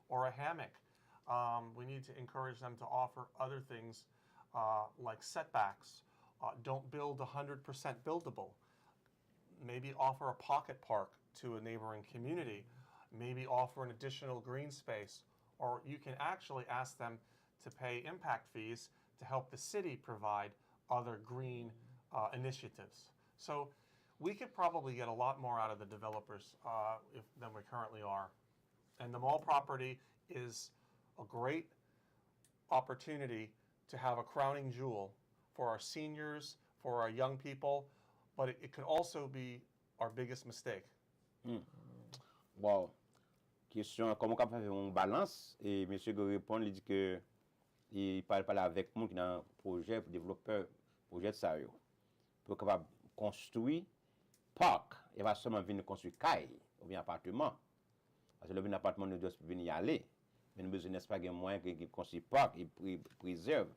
or a hammock. We need to encourage them to offer other things like setbacks. Don't build 100% buildable. Maybe offer a pocket park to a neighboring community. Maybe offer an additional green space. Or you can actually ask them to pay impact fees to help the city provide other green initiatives. So we could probably get a lot more out of the developers than we currently are. And the mall property is a great opportunity to have a crowning jewel for our seniors, for our young people, but it could also be our biggest mistake. Wow. Question, comment on peut faire une balance? Et M. Go répond, il dit que il parle avec moi qui dans un projet pour développeur, projet de ça, pour capable construire parc, et pas seulement venir construire caille ou bien appartement. Parce que le appartement ne doit pas venir y aller. Mais nous besoin n'est-ce pas un moyen qui construit parc et préserve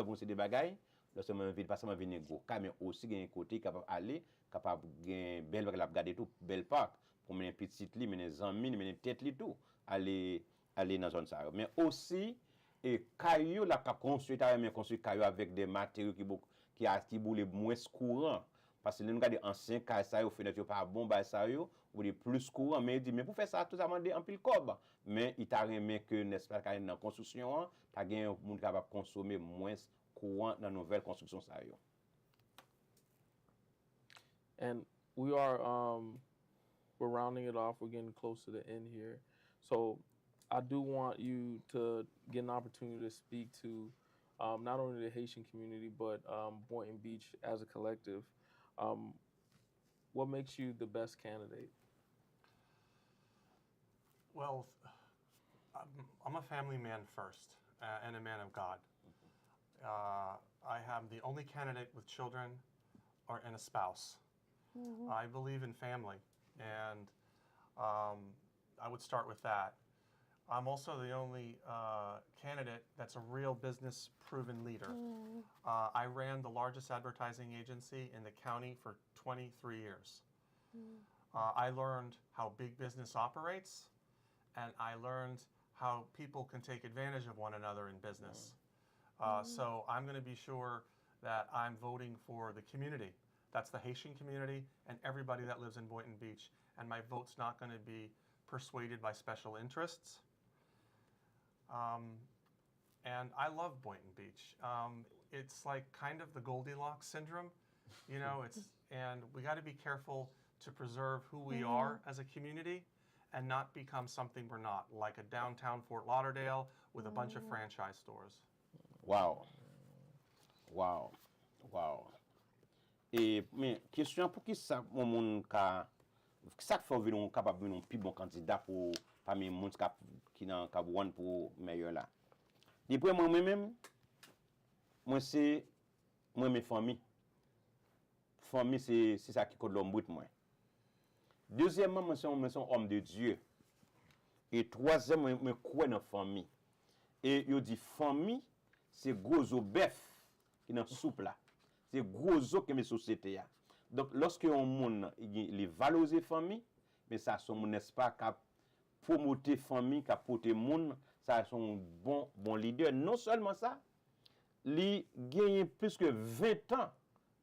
pour ces des bagailles. Lorsque on veut pas seulement venir gros, mais aussi un côté capable aller, capable gain belle regarder tout bel parc pour mener petite li, mener amis, mener tête li tout, aller dans zone ça. Mais aussi et caillou la cap construire caillou avec des matériaux qui boule moins courant. Parce que nous regardons ancien caillou ça, au fenêtre pas bon bah ça yo, ou des plus courant, mais il dit mais pour faire ça tout ça demander en pile cob. Mais il t'a remis que n'est-ce pas quand dans construction, t'as gain monde capable consommer moins courant dans nouvelle construction ça yo. And we are we're rounding it off. We're getting close to the end here. So I do want you to get an opportunity to speak to not only the Haitian community, but Boynton Beach as a collective. What makes you the best candidate? Well, I'm a family man first and a man of God. I am the only candidate with children and a spouse. I believe in family, and I would start with that. I'm also the only candidate that's a real business proven leader. I ran the largest advertising agency in the county for 23 years. I learned how big business operates, and I learned how people can take advantage of one another in business. So I'm going to be sure that I'm voting for the community. That's the Haitian community and everybody that lives in Boynton Beach. And my vote's not going to be persuaded by special interests. And I love Boynton Beach. It's like kind of the Goldilocks syndrome, you know. And we got to be careful to preserve who we are as a community and not become something we're not, like a downtown Fort Lauderdale with a bunch of franchise stores. Wow. Et mais question pour qui ça mon monde ça fait venir capable un plus bon candidat pour parmi monde qui dans cap one pour meilleur là. Depuis moi-même c'est mes famille c'est ça qui compte l'homme brut moi. Deuxièmement moi c'est un homme de Dieu. Et troisièmement moi crois dans famille. Et yo dit famille c'est gros au bœuf qui dans soupe là. C'est gros que mes sociétés a. Donc lorsque on monde les valoriser famille, mais ça son n'est pas cap promouvoir famille, cap porter monde, ça sont bon leader. Non seulement ça, li gagne plus que 20 ans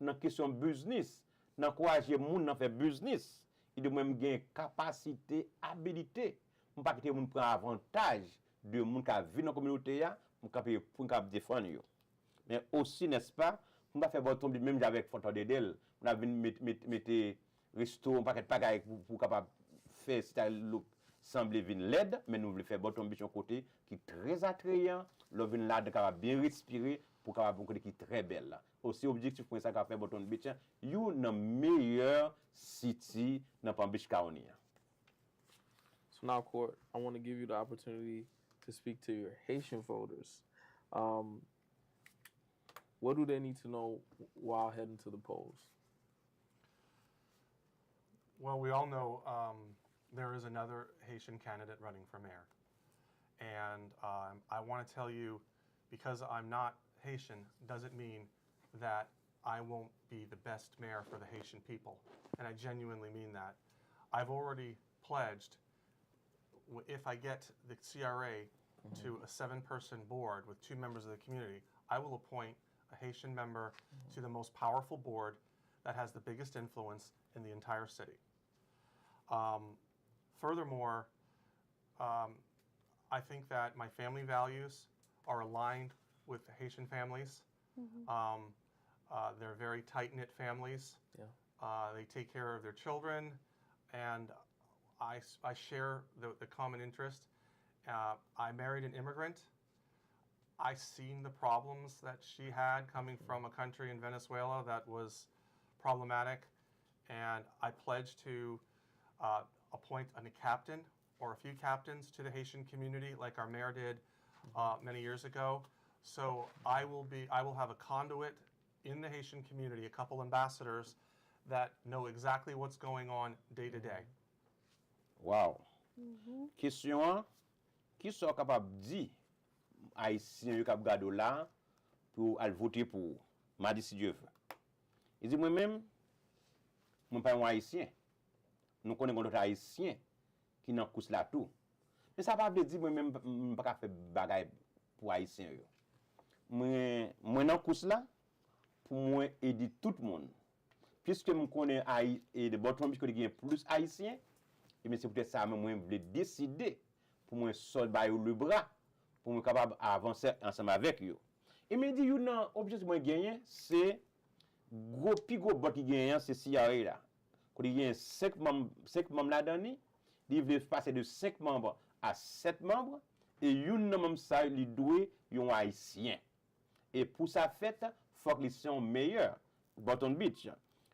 dans question business, d'encourager monde dans faire business. Il doit même gagner capacité, habilité. On pas que monde prend avantage de monde qui vit dans communauté a pour défendre yo. Mais aussi n'est-ce pas on va faire votre même avec photo de d'elle on a venir mettre resto paquet pagaille pour capable faire style look semble venir l'aide, mais nous voulons faire bottom beach un côté qui est très attrayant, l'on vient là de capable bien respirer pour capable un côté qui est très belle là. Aussi objectif pour ça qu'a fait bottom beach, you dans meilleur city dans Palm Beach County. So now, Court, I want to give you the opportunity to speak to your Haitian voters. What do they need to know while heading to the polls? Well, we all know there is another Haitian candidate running for mayor. And I want to tell you, because I'm not Haitian, doesn't mean that I won't be the best mayor for the Haitian people. And I genuinely mean that. I've already pledged, if I get the CRA to a 7-person board with 2 members of the community, I will appoint a Haitian member to the most powerful board that has the biggest influence in the entire city. Furthermore, I think that my family values are aligned with the Haitian families. They're very tight-knit families. Yeah. They take care of their children, and I share the common interest. I married an immigrant. I seen the problems that she had coming from a country in Venezuela that was problematic, and I pledged to appoint a captain or a few captains to the Haitian community, like our mayor did many years ago. So I will have a conduit in the Haitian community, a couple ambassadors that know exactly what's going on day to day. Wow. Question, qui sont capables de dire Haïtiens qui ont gardé là pour aller voter pour mardi si Dieu veut. Il dit moi-même, je ne suis pas un Haïtien. Nous connaissons d'autres Haïtiens qui n'ont pas là tout. Mais ça ne veut pas dire moi-même, je ne peux pas faire bagaille pour Haïtiens. Moi, dans course là, pour moi aider tout le monde. Puisque je connais de bottom que il y a plus Haïtiens, et c'est peut-être ça que je voulais décider pour moi sortir le bras pour me capable avancer ensemble avec eux. Et me dit non, objectif moi gagner c'est gros bot qui gagne c'est CRA là. Quand il y a 5 membres là-dedans, il veut passer de 5 membres à 7 membres et une membre ça il doit un haïtien. Et pour ça fait faut qu'ils soient meilleurs Bottom Beach.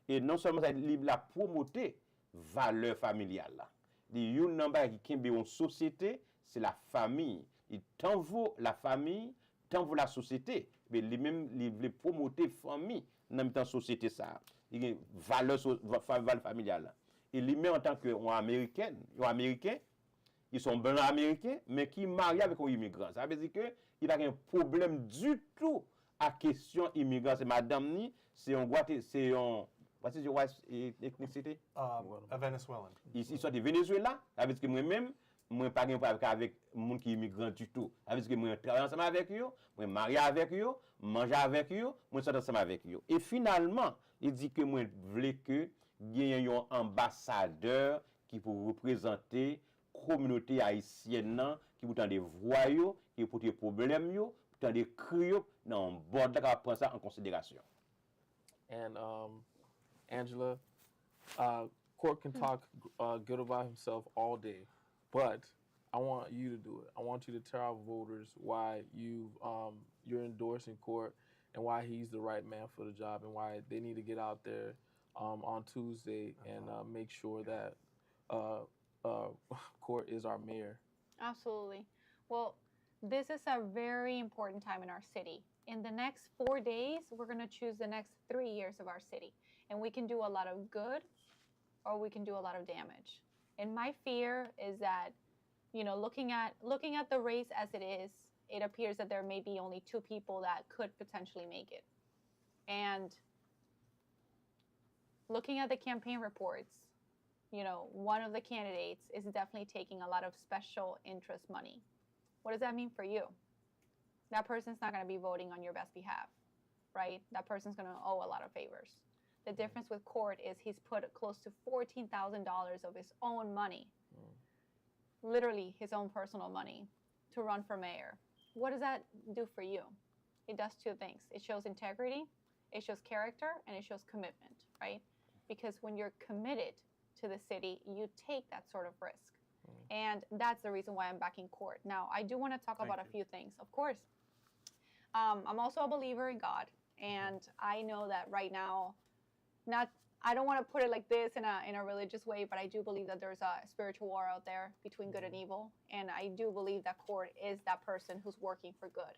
Et non seulement ça la promouvoir valeur familiale là. Il y a un nombre qui est une société, c'est la famille. Il tant vaut la famille, tant vaut la société. Mais lui-même, il veut promouvoir la famille dans la société. Ça. Il y a une valeur familiale. Et lui-même, en tant qu'Américain, ils sont blancs américains, mais qui marient avec un immigrant. Ça veut dire qu'il n'y a pas un problème du tout à question immigrant. C'est madame ni, c'est un what is your wife's ethnicity? A Venezuelan. Ils sont de Venezuela, ça veut dire que moi-même, je ne parle pas avec les gens qui sont immigrants du tout. Ça veut dire que je travaille ensemble avec eux, je marie avec eux, je mange avec eux, je suis ensemble avec eux. Et finalement, il dit que moi, je veux que il y ait un ambassadeur qui peut représenter la communauté haïtienne, qui peut entendre des voix, qui peut des problèmes, qui peut entendre des cris, dans le bord de prendre ça en considération. And Angela, Court can talk good about himself all day, but I want you to do it. I want you to tell our voters why you're endorsing Court and why he's the right man for the job and why they need to get out there on Tuesday and make sure that Court is our mayor. Absolutely. Well, this is a very important time in our city. In the next 4 days, we're going to choose the next 3 years of our city. And we can do a lot of good or we can do a lot of damage. And my fear is that, looking at the race as it is, it appears that there may be only 2 people that could potentially make it. And looking at the campaign reports, one of the candidates is definitely taking a lot of special interest money. What does that mean for you? That person's not going to be voting on your best behalf, right? That person's going to owe a lot of favors. The difference with Court is he's put close to $14,000 of his own money, literally his own personal money, to run for mayor. What does that do for you? It does 2 things. It shows integrity, it shows character, and it shows commitment, right? Because when you're committed to the city, you take that sort of risk. And that's the reason why I'm back in court. Now, I do want to talk about a few things. Of course, I'm also a believer in God. And I know that right now, I don't want to put it like this in a religious way, but I do believe that there's a spiritual war out there between good and evil. And I do believe that court is that person who's working for good.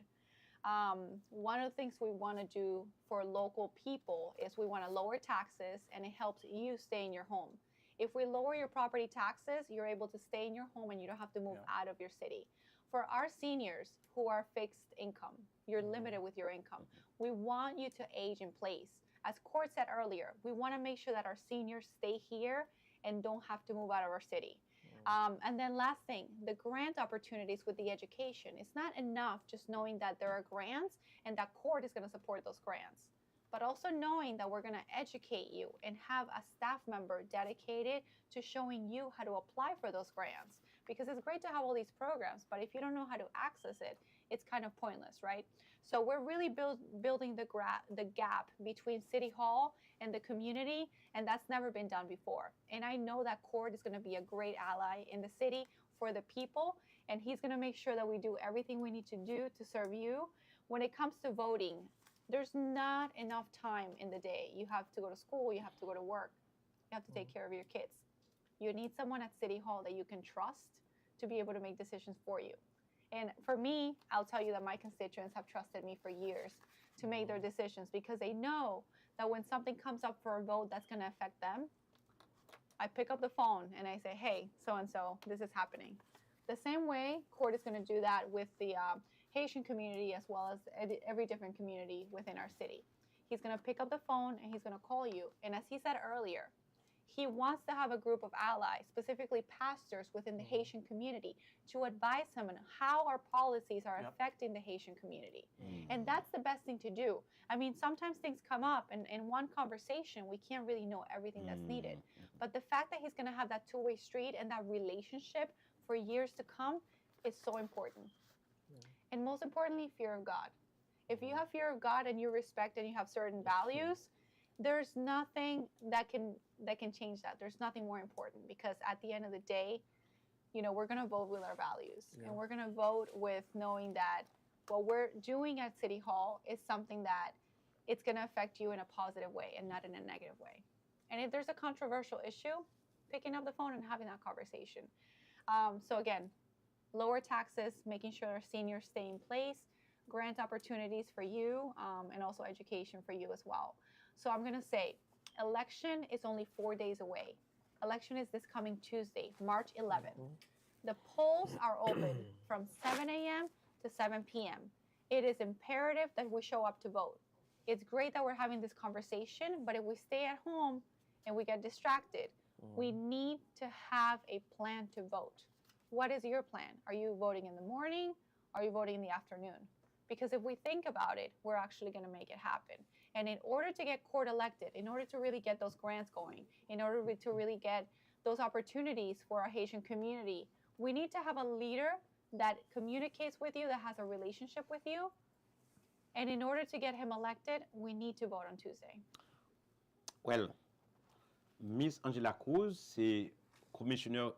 One of the things we want to do for local people is we want to lower taxes, and it helps you stay in your home. If we lower your property taxes, you're able to stay in your home and you don't have to move out of your city. For our seniors who are fixed income, you're limited with your income. We want you to age in place. As Court said earlier, we want to make sure that our seniors stay here and don't have to move out of our city. And then last thing, the grant opportunities with the education. It's not enough just knowing that there are grants and that court is going to support those grants, but also knowing that we're going to educate you and have a staff member dedicated to showing you how to apply for those grants. Because it's great to have all these programs, but if you don't know how to access it, it's kind of pointless, right? So we're really building the gap between City Hall and the community, and that's never been done before. And I know that Court is going to be a great ally in the city for the people, and he's going to make sure that we do everything we need to do to serve you. When it comes to voting, there's not enough time in the day. You have to go to school, you have to go to work, you have to take care of your kids. You need someone at City Hall that you can trust to be able to make decisions for you. And for me, I'll tell you that my constituents have trusted me for years to make their decisions, because they know that when something comes up for a vote that's going to affect them, I pick up the phone and I say, hey, so-and-so, this is happening. The same way Court is going to do that with the Haitian community as well as every different community within our city. He's going to pick up the phone and he's going to call you. And as he said earlier, he wants to have a group of allies, specifically pastors within the Haitian community, to advise him on how our policies are affecting the Haitian community. And that's the best thing to do. I mean, sometimes things come up, and in one conversation, we can't really know everything that's needed. But the fact that he's going to have that two-way street and that relationship for years to come is so important. And most importantly, fear of God. If you have fear of God and you respect and you have certain values, there's nothing that can change that. There's nothing more important, because at the end of the day, you know, we're going to vote with our values, and we're going to vote with knowing that what we're doing at City Hall is something that it's going to affect you in a positive way and not in a negative way. And if there's a controversial issue, picking up the phone and having that conversation. So again, lower taxes, making sure our seniors stay in place, grant opportunities for you, and also education for you as well. So I'm going to say, election is only 4 days away. Election is this coming Tuesday, March 11th. The polls are open from 7 a.m. to 7 p.m. It is imperative that we show up to vote. It's great that we're having this conversation, but if we stay at home and we get distracted, we need to have a plan to vote. What is your plan? Are you voting in the morning? Are you voting in the afternoon? Because if we think about it, we're actually going to make it happen. And in order to get Court elected, in order to really get those grants going, in order to really get those opportunities for our Haitian community, we need to have a leader that communicates with you, that has a relationship with you. And in order to get him elected, we need to vote on Tuesday. Well, Miss Angela CRUZ, c'est commissioner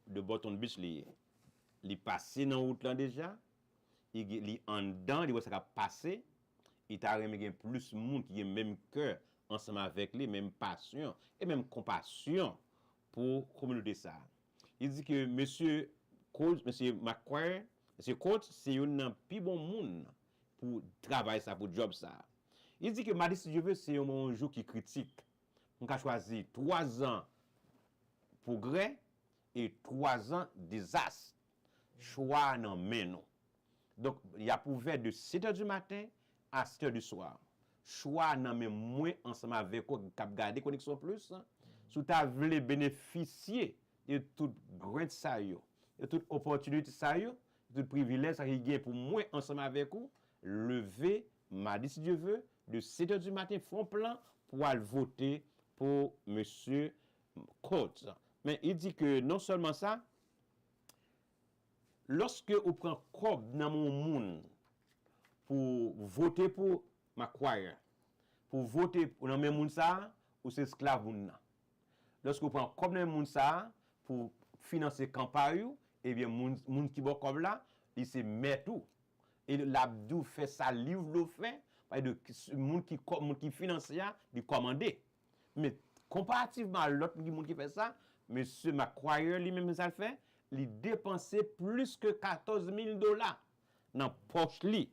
de Boston Beach, li passé dans route là déjà. Il en dedans, il voit ça passer. Il t'a remis plus monde qui a même cœur ensemble avec lui, même passion et même compassion pour la communauté ça. Il dit que monsieur Courts, monsieur McQUIRE, monsieur Courts, c'est un plus bon monde pour travailler ça, pour job ça. Il dit que mardi si je veux, c'est un jour qui critique. On a choisi 3 ans progrès et 3 ans désastre. Choix non mais non. Donc, il y a ouvert de 7h du matin à 7h du soir. Choix nan men moins ensemble avec vous qui regarder Connexion Plus. Si tu voulez bénéficier de toute grande ça yo, de toute opportunité ça yo, de tout privilège ça qui gagne pour moi ensemble avec vous, lever mardi si Dieu veut de 7h du matin font plan pour aller voter pour monsieur Courts. Mais il dit que non seulement ça, lorsque vous prenez cob dans mon monde pour voter pour McQUIRE, pour voter pour le monde ça, ou c'est esclave moun. Lorsque vous prenez cob dans le monde ça pour financer campagne, et bien, moun qui bon comme là, il se met tout. Et l'abdou fait ça, livre le fait, parce que moun qui finance ça, il commande. Mais comparativement à l'autre monde qui fait ça, monsieur McQUIRE lui-même ça le fait, il dépensait plus que $14,000 dans poche li,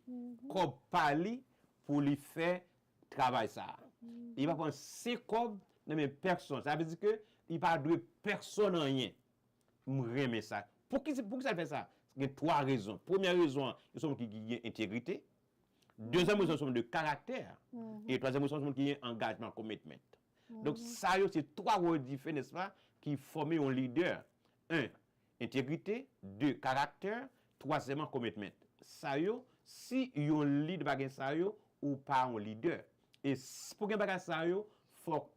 comme pali pour lui faire travail ça. Il va prendre 5 cob dans mes personnes. Ça veut dire que il pas de personne rien. M'aimer ça. Pour qui ça fait ça? Il y a 3 raisons. Première raison, ils sont qui ont intégrité. Deuxième raison, ils sont de caractère. Et troisième raison, ils sont qui ont engagement, commitment. Donc ça, c'est 3 modifs, n'est-ce pas, qui forment un leader. 1, intégrité. 2, caractère. Troisièmement, commitment. Ça, si yon lead bagay ça, ou pas un leader. Et pour que bagay ça, faut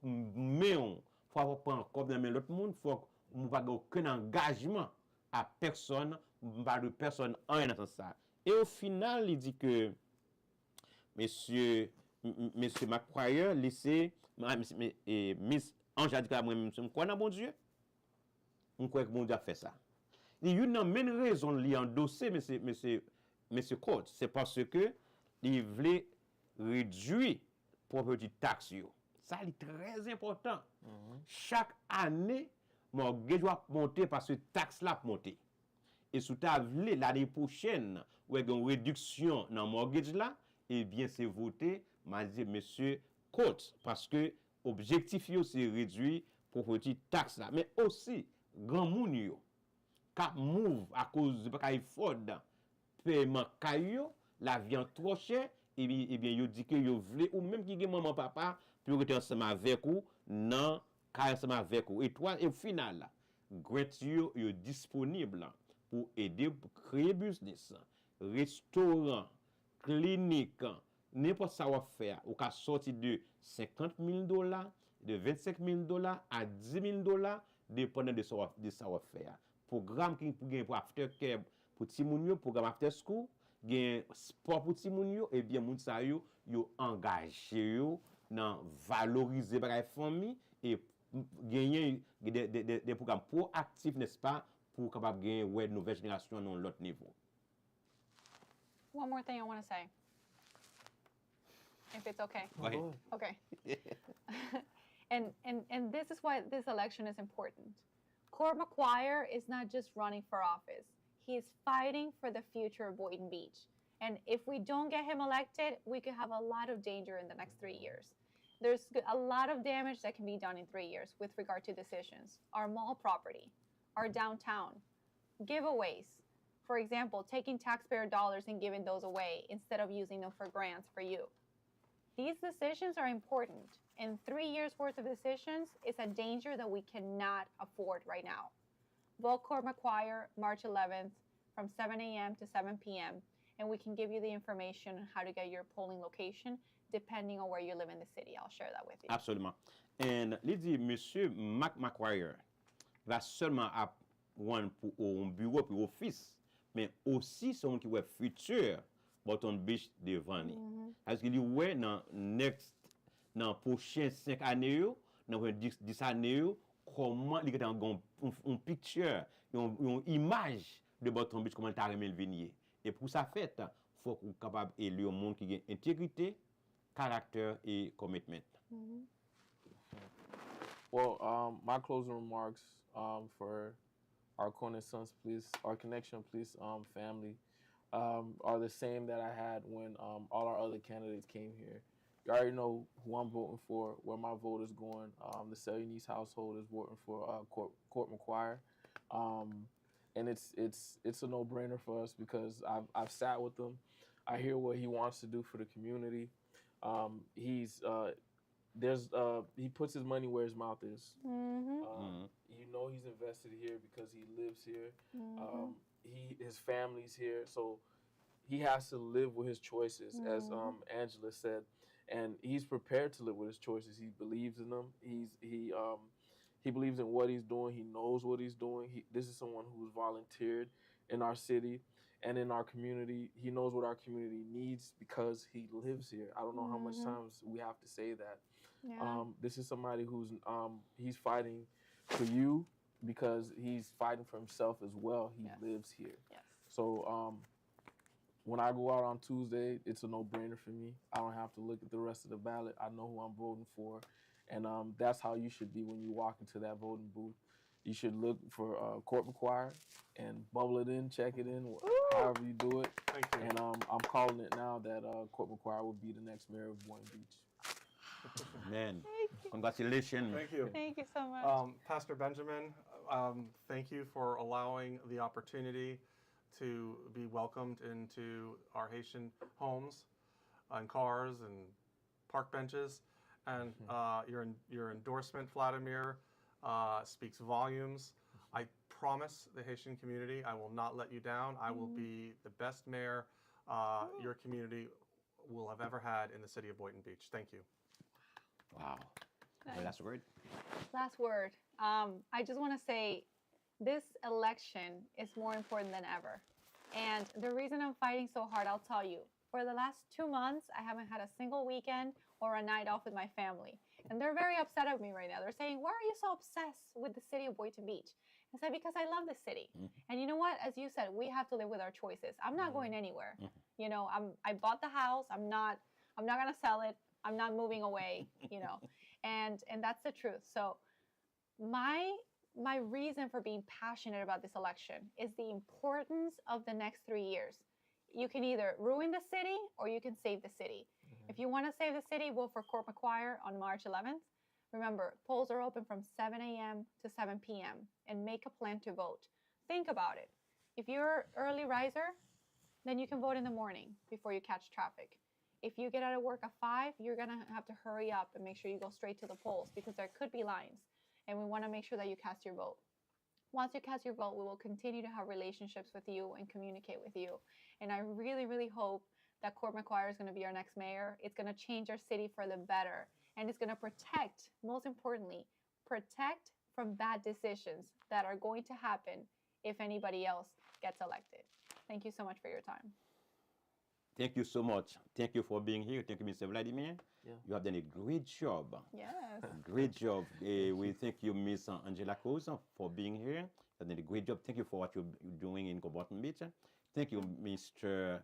faut prendre comme dans l'autre monde, faut pas aucun engagement à personne, pas de personne en rien dans ça. Et au final, il dit que monsieur McQUIRE laissé Miss Ange a dit que moi je crois dans bon Dieu. On croit que bon Dieu a fait ça. Il y a une même raison de endosser monsieur Courts, c'est parce que il voulait réduire property tax yo. Ça c'est très important. Chaque année mortgage doit monter parce que taxe là monter. Et sous ta vle l'année prochaine ou une réduction dans mortgage là, eh bien c'est voté m'a dit monsieur Courts parce que objectif yo c'est réduire property tax là, mais aussi grand moun yo cap move à cause de pas effort paiement caillou la viande trop cher et bien yo dit que yo vle ou même qui gen maman papa pour rester ensemble avec ou non ensemble avec ou et toi et au final grant yo disponible pour aider pour créer business restaurant clinique n'importe ça va faire ou ka sorti de $50,000 de $25,000 à $10,000 dépendant de ça va faire. Programme qui pour aftercare pour ti moun yo, programme after school, gen sport pour ti moun yo, et bien moun sa yo engagé yo dans valoriser bagay famille et gagner des programmes proactifs, n'est-ce pas, pour capable gagner ouais nouvelle génération dans l'autre niveau. One more thing I want to say. If it's okay. Go ahead. Okay. and this is why this election is important. Court McQUIRE is not just running for office. He is fighting for the future of Boynton Beach. And if we don't get him elected, we could have a lot of danger in the next 3 years. There's a lot of damage that can be done in 3 years with regard to decisions. Our mall property, our downtown, giveaways. For example, taking taxpayer dollars and giving those away instead of using them for grants for you. These decisions are important, and 3 years worth of decisions is a danger that we cannot afford right now. Vote Court McQUIRE, March 11th, from 7 a.m. to 7 p.m., and we can give you the information on how to get your polling location, depending on where you live in the city. I'll share that with you. Absolument. Et il dit, monsieur McQUIRE va seulement avoir un bureau pour office, mais aussi son qui est futur. Boynton Beach devant lui. Parce qu'il dit ouais dans prochain 5 années dans 10 années comment il a un picture une image de Boynton Beach comment il t'a remis le venir et pour ça fait faut qu'on capable élire un monde qui a intégrité, caractère et commitment. Well, my closing remarks for our KONEKSYON, please, our connection, please, family. Are the same that I had when all our other candidates came here. You already know who I'm voting for, where my vote is going. The CELUNICE household is voting for Court McQUIRE, and it's a no-brainer for us because I've sat with him. I hear what he wants to do for the community. He puts his money where his mouth is. You know he's invested here because he lives here. His family's here, so he has to live with his choices, as Angela said, and he's prepared to live with his choices. He believes in them. He believes in what he's doing. He knows what he's doing. This is someone who's volunteered in our city and in our community. He knows what our community needs because he lives here. I don't know how much times we have to say that. Yeah. This is somebody who's he's fighting for you, because he's fighting for himself as well. He lives here. Yes. So when I go out on Tuesday, it's a no-brainer for me. I don't have to look at the rest of the ballot. I know who I'm voting for. And that's how you should be when you walk into that voting booth. You should look for Court McQUIRE and bubble it in, check it in, however you do it. Thank you. And I'm calling it now that Court McQUIRE will be the next mayor of Boynton Beach. Man, congratulations. Thank you. Thank you so much. Pastor Benjamin, thank you for allowing the opportunity to be welcomed into our Haitian homes and cars and park benches. And your endorsement, Vladimir, speaks volumes. I promise the Haitian community I will not let you down. I will be the best mayor your community will have ever had in the city of Boynton Beach. Thank you. Wow. The last word? Last word. I just want to say this election is more important than ever. And the reason I'm fighting so hard, I'll tell you. For the last 2 months, I haven't had a single weekend or a night off with my family. And they're very upset at me right now. They're saying, why are you so obsessed with the city of Boynton Beach? I said, because I love the city. And you know what? As you said, we have to live with our choices. I'm not going anywhere. You know, I bought the house. I'm not going to sell it. I'm not moving away, you know. And that's the truth. So my reason for being passionate about this election is the importance of the next 3 years. You can either ruin the city or you can save the city. If you want to save the city, vote for Court McQUIRE on March 11th. Remember, polls are open from 7 a.m. to 7 p.m. and make a plan to vote. Think about it. If you're an early riser, then you can vote in the morning before you catch traffic. If you get out of work at 5, you're going to have to hurry up and make sure you go straight to the polls because there could be lines. And we want to make sure that you cast your vote. Once you cast your vote, we will continue to have relationships with you and communicate with you. And I really, really hope that Court McQUIRE is going to be our next mayor. It's going to change our city for the better. And it's going to protect, most importantly, protect from bad decisions that are going to happen if anybody else gets elected. Thank you so much for your time. Thank you so much. Thank you for being here. Thank you, Mr. Vladimir. Yeah. You have done a great job. Yes. Great job. We thank you, Miss Angela Cruz, for being here. You have done a great job. Thank you for what you're doing in Boynton Beach. Thank you, Mr.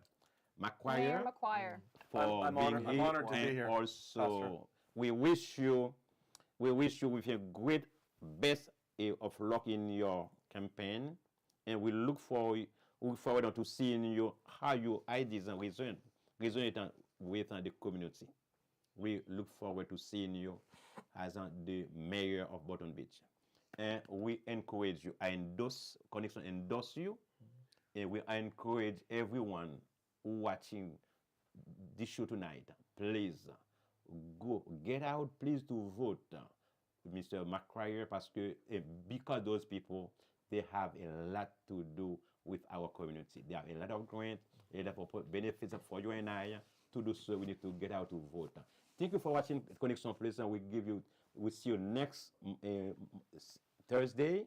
McQUIRE. Mayor McQUIRE. For I'm being honored, here. I'm honored to be here. Also, Pastor. we wish you with a great best of luck in your campaign, and we look forward to seeing you how your ideas resonate with the community. We look forward to seeing you as the mayor of Boynton Beach, and we encourage you. KONEKSYON endorse you, and we encourage everyone watching this show tonight. Please go, get out, please to vote Mr. McQUIRE, because those people, they have a lot to do with our community. They have a lot of grants, a lot of benefits for you and I. To do so, we need to get out to vote. Thank you for watching KONEKSYON, please, and we'll see you next Thursday,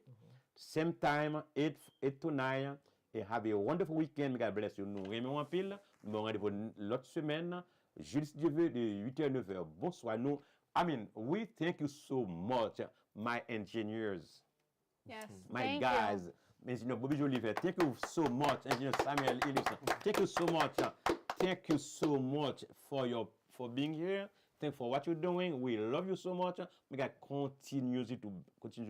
same time, 8 to 9. Et have a wonderful weekend. God bless you. Nous remercions en pile. Nous rendez-vous l'autre semaine. Jeudi, si Dieu veut, de 8h à 9h. Bonsoir. We thank you so much, my engineers. Yes. My guys. Engineer Bobby Jolivert. Thank you so much. Engineer Samuel Ulysse. Thank you so much. Thank you so much for being here. Thank you for what you're doing. We love you so much. We got continue to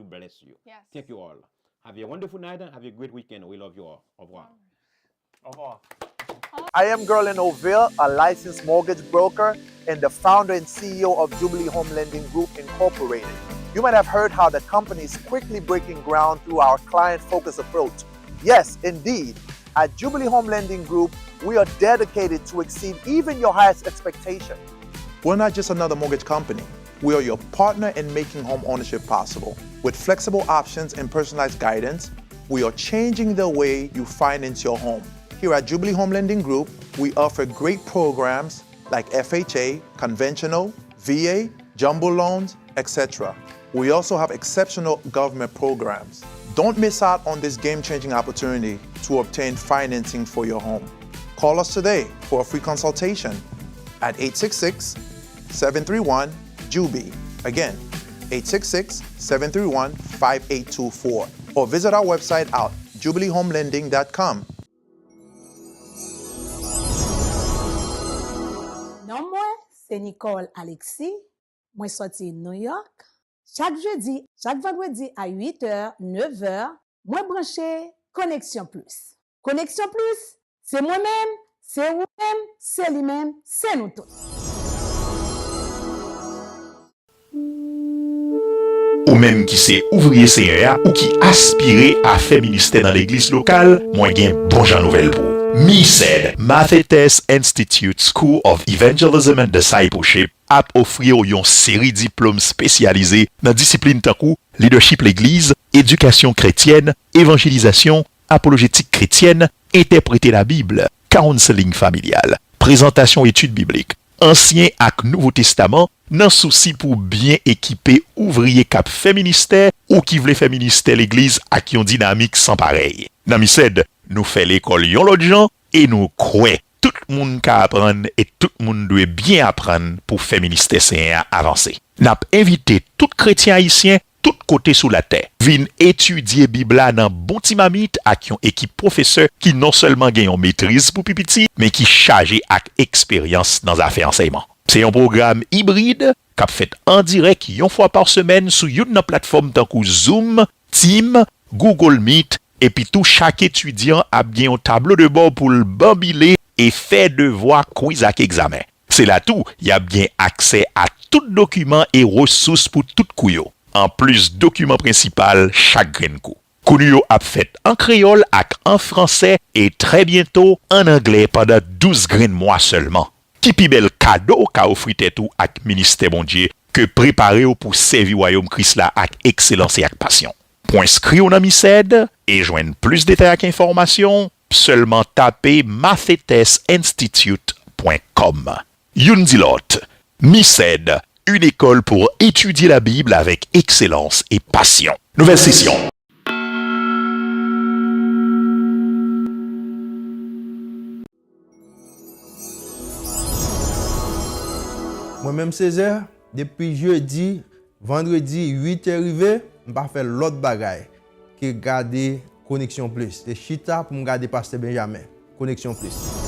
bless you. Yes. Thank you all. Have a wonderful night and have a great weekend. We love you all. Au revoir. Au revoir. I am Gerlin Oville, a licensed mortgage broker and the founder and CEO of Jubilee Home Lending Group Incorporated. You might have heard how the company is quickly breaking ground through our client-focused approach. Yes, indeed. At Jubilee Home Lending Group, we are dedicated to exceed even your highest expectation. We're not just another mortgage company. We are your partner in making home ownership possible. With flexible options and personalized guidance, we are changing the way you finance your home. Here at Jubilee Home Lending Group, we offer great programs like FHA, conventional, VA, jumbo loans, etc. We also have exceptional government programs. Don't miss out on this game-changing opportunity to obtain financing for your home. Call us today for a free consultation at 866-731-JUBI. Again, 866-731-5824 or visit our website at jubileehomelending.com. Non, moi, c'est Nicole Alexis. Moi, sorti New York. Chaque jeudi, chaque vendredi à 8h, 9h, moi branché Connexion Plus. Connexion Plus, c'est moi-même, c'est vous-même, c'est lui-même, c'est nous tous. Ou même qui c'est ouvrier CEA ou qui aspire à faire ministère dans l'église locale, moi gen bon jan nouvelle pour. MISED, Mathetes Institute School of Evangelism and Discipleship, a offrir yon série diplôme spécialisé dans discipline tankou, leadership l'église, éducation chrétienne, évangélisation, apologétique chrétienne, interpréter la Bible, counseling familial, présentation études bibliques, Ancien ak Nouveau Testament, nan souci pour bien équiper ouvrier cap fait ministère ou qui vle fait ministère l'église ak yon dynamique sans pareil. Nan MISED, nous fait l'école yon l'autre gens et nous croyons tout le monde ka apprendre et tout le monde doit bien apprendre pour faire ministère CEA avancer. N'a invité tout chrétien haïtien tout côté sous la terre. Vin étudier Bible dans bon timamite ak yon équipe professeur qui non seulement gagne maîtrise pour pipiti, mais qui chargé ak expérience dans affaires enseignement. C'est un programme hybride qu'a fait en direct yon fois par semaine sur une plateforme tant que Zoom, Team, Google Meet et puis tout chaque étudiant a bien un tableau de bord pour le bambiler et faire devoir quiz ak examen. C'est là tout, y a bien accès à tout document et ressources pour tout kouyo. En plus, document principal chaque grain coup. Kouyo a fait en créole ak en français et très bientôt en anglais pendant 12 grains mois seulement. Qui pi bel cadeau ka offri tout ak ministère bon Dieu que préparer pour servir royaume Christ là ak excellence et ak passion. Pour inscrire au MISED et joindre plus de détails ak information, seulement taper mathetesinstitute.com. Youn di lot, MISED, une école pour étudier la Bible avec excellence et passion. Nouvelle session. Moi-même Césaire, depuis jeudi, vendredi 8 arrivé, je vais faire l'autre bagaille que garder Connexion Plus. C'est chita pour me garder Pasteur Benjamin. Connexion Plus.